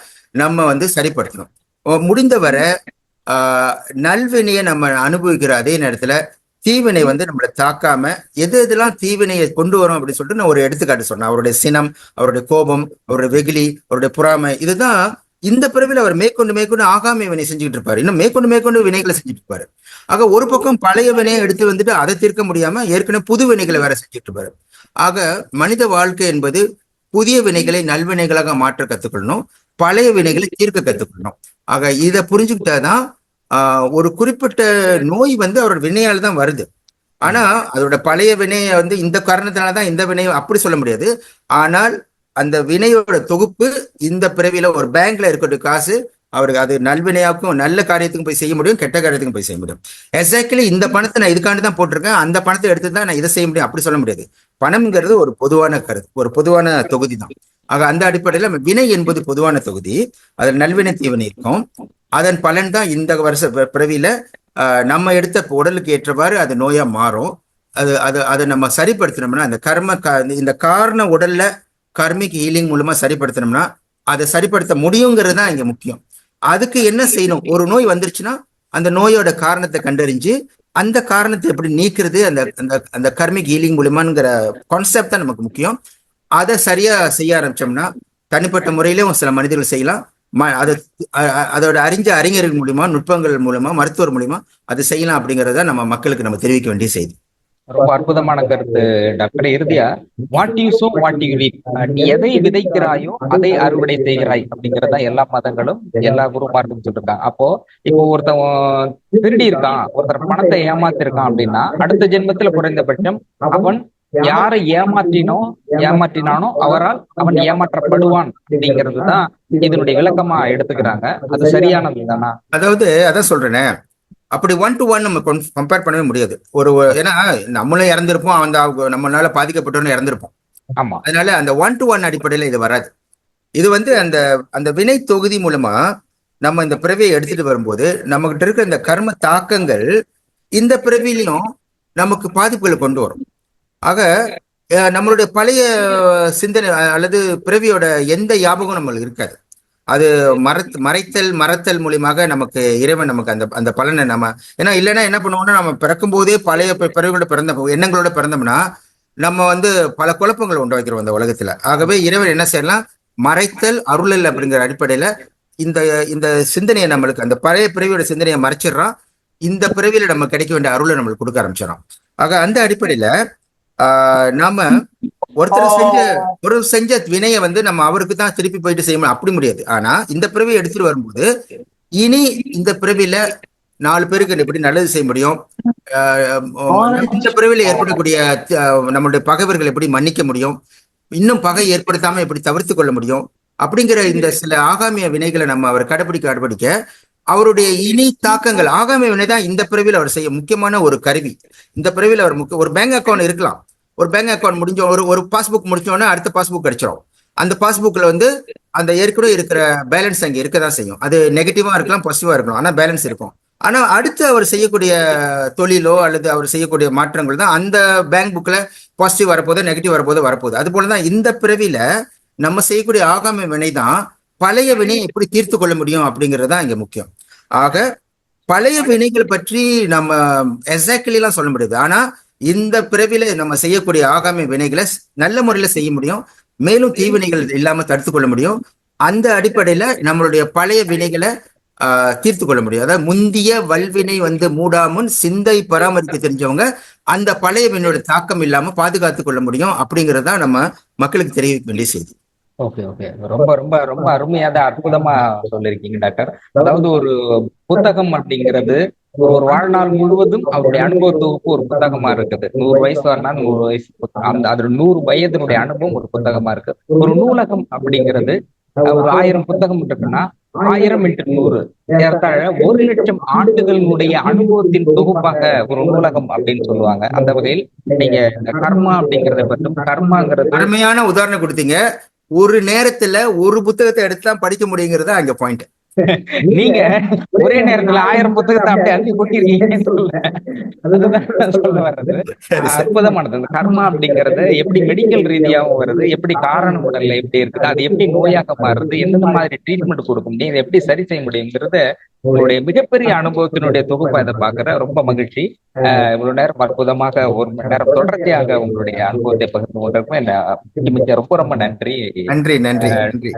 நம்ம வந்து சரிப்படுத்தணும். முடிந்தவரை நல்வினையை நம்ம அனுபவிக்கிற அதே நேரத்துல தீவினை வந்து நம்மளை தாக்காம எதெல்லாம் தீவினையை கொண்டு வரும் அப்படின்னு சொல்லிட்டு நான் ஒரு எடுத்துக்காட்டு சொன்னேன். அவருடைய சினம், அவருடைய கோபம், அவருடைய வெகுளி, அவருடைய பொறாமை, இதுதான் இந்த பிறவில அவர் மேற்கொண்டு ஆகாம வினை செஞ்சுட்டு இருப்பாரு. இன்னும் மேற்கொண்டு வினைகளை செஞ்சுட்டு இருப்பாரு. ஆக ஒரு பக்கம் பழைய வினையை எடுத்து வந்துட்டு அதை தீர்க்க முடியாம ஏற்கனவே புது வினைகளை வேற செஞ்சுட்டு இருப்பாரு. ஆக மனித வாழ்க்கை என்பது புதிய வினைகளை நல்வினைகளாக மாற்ற கத்துக்கொள்ளணும், பழைய வினைகளை தீர்க்க கத்துக்கொள்ளணும். ஆக இதை புரிஞ்சுக்கிட்டாதான் ஒரு குறிப்பிட்ட நோய் வந்து அவரோட வினையால் தான் வருது. ஆனா அதோட பழைய வினையை வந்து இந்த காரணத்தினாலதான் இந்த வினையை அப்படி சொல்ல முடியாது. ஆனால் அந்த வினையோட தொகுப்பு இந்த பிறவியில ஒரு பேங்க்ல இருக்கக்கூடிய காசு அவருக்கு அது நல்வினையாக்கும் நல்ல காரியத்துக்கும் போய் செய்ய முடியும், கெட்ட காரியத்துக்கும் போய் செய்ய முடியும். எக்ஸாக்ட்லி இந்த பணத்தை நான் இதுக்காண்டி தான் போட்டிருக்கேன், அந்த பணத்தை எடுத்து தான் நான் இதை செய்ய முடியும் அப்படி சொல்ல முடியாது. பணம்ங்கிறது ஒரு பொதுவான கருத்து, ஒரு பொதுவான தொகுதி தான். ஆக அந்த அடிப்படையில் வினை என்பது பொதுவான தொகுதி. அதில் நல்வினை தீவினை இருக்கும். அதன் பலன் தான் இந்த வருஷ பிறவியில நம்ம எடுத்த உடலுக்கு ஏற்றவாறு அது நோயா மாறும். அதை நம்ம சரிப்படுத்தினோம்னா அந்த இந்த காரண உடல்ல கர்மிக் ஹீலிங் மூலமா சரிப்படுத்தினோம்னா அதை சரிப்படுத்த முடியுங்கிறது தான் இங்க முக்கியம். அதுக்கு என்ன செய்யணும்? ஒரு நோய் வந்துருச்சுன்னா அந்த நோயோட காரணத்தை கண்டறிஞ்சு அந்த காரணத்தை எப்படி நீக்கிறது, அந்த அந்த கர்மிக் ஹீலிங் மூலமாங்கிற கான்செப்ட் தான் நமக்கு முக்கியம். அதை சரியா செய்ய ஆரம்பிச்சோம்னா தனிப்பட்ட முறையிலும் சில மனிதர்கள் செய்யலாம். அதோட அறிஞர்கள் மூலியமா, நுட்பங்கள் மூலமா, மருத்துவர் மூலியமா அது செய்யலாம் அப்படிங்கறத நம்ம மக்களுக்கு நம்ம தெரிவிக்க வேண்டிய செய்தி. ரொம்ப அற்புதமான கருத்து டாக்டர். இறுதியா what you so what you ரீப், நீ எதை விதைக்கிறாயோ அதை அறுவடை செய்கிறாய் அப்படிங்கறத எல்லா மதங்களும் எல்லா குருமார்களும் சொல்லிருக்காங்க. அப்போ இப்போ ஒருத்தன் திருடி இருக்கான், ஒருத்தர் பணத்தை ஏமாத்திருக்கான் அப்படின்னா அடுத்த ஜென்மத்துல குறைந்தபட்சம் அவன் யாரை ஏமாற்றினானோ அவரால் அவன் ஏமாற்றப்படுவான் அப்படிங்கிறது தான் இதனுடைய விளக்கமா எடுத்துக்கிறாங்க. அது சரியானது தானா? அதாவது அதான் சொல்றேனே, அப்படி 1 to 1 நம்ம கம்பேர் பண்ணவே முடியாது. ஏன்னா நம்மளும் இறந்திருப்போம், நம்மளால பாதிக்கப்பட்டவனும் இறந்திருப்போம். ஆமா. அதனால அந்த 1 to 1 அடிப்படையில இது வராது. இது வந்து அந்த வினை தொகுதி மூலமா நம்ம இந்த பிறவியை எடுத்துட்டு வரும்போது நம்ம கிட்ட இருக்கிற இந்த கர்ம தாக்கங்கள் இந்த பிறவிலையும் நமக்கு பாதிப்புகளை கொண்டு வரும். ஆக நம்மளுடைய பழைய சிந்தனை அல்லது பிறவியோட எந்த ஞாபகம் நம்மளுக்கு இருக்காது. அது மறைத்தல் மூலியமாக நமக்கு இறைவன் நமக்கு அந்த பலனை ஏன்னா இல்லைன்னா என்ன பண்ணுவோம்னா நம்ம பிறக்கும் போதே பழைய பிறவிகளோட பிறந்த எண்ணங்களோட பிறந்தோம்னா நம்ம வந்து பல குழப்பங்களை உண்டாக்கிறோம் அந்த உலகத்துல. ஆகவே இறைவன் என்ன செய்யலாம், மறைத்தல் அருளல் அப்படிங்கிற அடிப்படையில இந்த இந்த சிந்தனையை நம்மளுக்கு அந்த பழைய பிறவியோட சிந்தனையை மறைச்சிடுறான். இந்த பிறவியில நம்ம கிடைக்க வேண்டிய அருளை நம்மளுக்கு கொடுக்க ஆரம்பிச்சிடறோம். ஆக அந்த அடிப்படையில நாம ஒருத்தர் செஞ்ச வினையை வந்து நம்ம அவருக்கு தான் திருப்பி போயிட்டு செய்யணும் அப்படி முடியாது. ஆனா இந்த பிறவியை எடுத்துட்டு வரும்போது இனி இந்த பிறவியில 4 பேருக்கு எப்படி நல்லது செய்ய முடியும், இந்த பிறவியில ஏற்படக்கூடிய நம்மளுடைய பகைவர்கள் எப்படி மன்னிக்க முடியும், இன்னும் பகை ஏற்படுத்தாம எப்படி தவிர்த்து கொள்ள முடியும் அப்படிங்கிற இந்த சில ஆகாமிய வினைகளை நம்ம அவர் கடைபிடிக்க அவருடைய இனி தாக்கங்கள் ஆகாமிய வினை தான் இந்த பிறவியில் அவர் செய்ய முக்கியமான ஒரு கருவி. இந்த பிறவியில் அவர் ஒரு பேங்க் அக்கௌண்ட் இருக்கலாம். ஒரு பேங்க் அக்கௌண்ட் முடிஞ்ச ஒரு பாஸ்புக் முடிச்சோடனே அடுத்த பாஸ்புக் கிடைச்சிடும். அந்த பாஸ்புக்ல வந்து அந்த ஏற்கனவே இருக்கிற பேலன்ஸ் அங்கே இருக்கதான் செய்யும். அது நெகட்டிவா இருக்கலாம், பாசிட்டிவா இருக்கலாம், ஆனா பேலன்ஸ் இருக்கும். ஆனா அடுத்து அவர் செய்யக்கூடிய தொழிலோ அல்லது அவர் செய்யக்கூடிய மாற்றங்கள் தான் அந்த பேங்க் புக்ல பாசிட்டிவ் வரப்போதோ நெகட்டிவ் வரப்போகுது. அது போலதான் இந்த பிறவியில நம்ம செய்யக்கூடிய ஆகாம வினை தான் பழைய வினையை எப்படி தீர்த்து கொள்ள முடியும் அப்படிங்கிறது தான் இங்க முக்கியம். ஆக பழைய வினைகள் பற்றி நம்ம எக்ஸாக்ட்லி எல்லாம் சொல்ல முடியாது. ஆனா இந்த பிறவில நம்ம செய்யக்கூடிய ஆகாமி வினைகளை நல்ல முறையில செய்ய முடியும், மேலும் தீவினைகள் இல்லாம தடுத்து கொள்ள முடியும். அந்த அடிப்படையில நம்மளுடைய பழைய வினைகளை தீர்த்து கொள்ள முடியும். அதாவது முந்திய வல்வினை வந்து மூடாமுன் சிந்தை பராமரிக்க தெரிஞ்சவங்க அந்த பழைய வினையோட தாக்கம் இல்லாம பாதுகாத்து கொள்ள முடியும் அப்படிங்கறதா நம்ம மக்களுக்கு தெரிவிக்க வேண்டிய செய்தி. ஓகே ஓகே, ரொம்ப ரொம்ப ரொம்ப அருமையாக அற்புதமா சொல்லிருக்கீங்க டாக்டர். அதாவது ஒரு புத்தகம் அப்படிங்கிறது ஒரு வாழ்நாள் முழுவதும் அவருடைய அனுபவ தொகுப்பு ஒரு புத்தகமா இருக்குது. 100 வயசு வரனா 100 வயசு அந்த அதுல 100 வயதினுடைய அனுபவம் ஒரு புத்தகமா இருக்கு. ஒரு நூலகம் அப்படிங்கிறது ஒரு 1000 புத்தகம் இருக்குன்னா 1000 x 100 ஏறத்தாழ 1,00,000 ஆண்டுகளினுடைய அனுபவத்தின் தொகுப்பாக ஒரு நூலகம் அப்படின்னு சொல்லுவாங்க. அந்த வகையில் நீங்க கர்மா அப்படிங்கறத பற்றி, கர்மாங்கிறது அருமையான உதாரணம் கொடுத்தீங்க. ஒரு நேரத்துல ஒரு புத்தகத்தை எடுத்து தான் படிக்க முடியுங்கிறதா அங்க பாயிண்ட். நீங்க ஒரே நேரத்துல 1000 புத்தகத்தை அப்படியே அள்ளி கொட்டிருக்கீங்கன்னு சொல்ல, அதுதான் நான் சொல்ல வர்றது. சரி சரி அற்புதமானது. இந்த கர்மா அப்படிங்கறது எப்படி மெடிக்கல் ரீதியாகவும் வருது, எப்படி காரண உடல்ல எப்படி இருக்குது, அது எப்படி நோயாக மாறுறது, எந்த மாதிரி ட்ரீட்மெண்ட் கொடுக்க முடியும், இதை எப்படி சரி செய்ய முடியுங்கிறது உங்களுடைய மிகப்பெரிய அனுபவத்தினுடைய தொகுப்பை அதை பாக்குற ரொம்ப மகிழ்ச்சி. இவ்வளவு நேரம் அற்புதமாக 1 மணி நேரம் தொடர்ச்சியாக உங்களுடைய அனுபவத்தை பகிர்ந்து கொண்டிருக்கும். என்ன மிக்க ரொம்ப ரொம்ப நன்றி. நன்றி நன்றி நன்றி.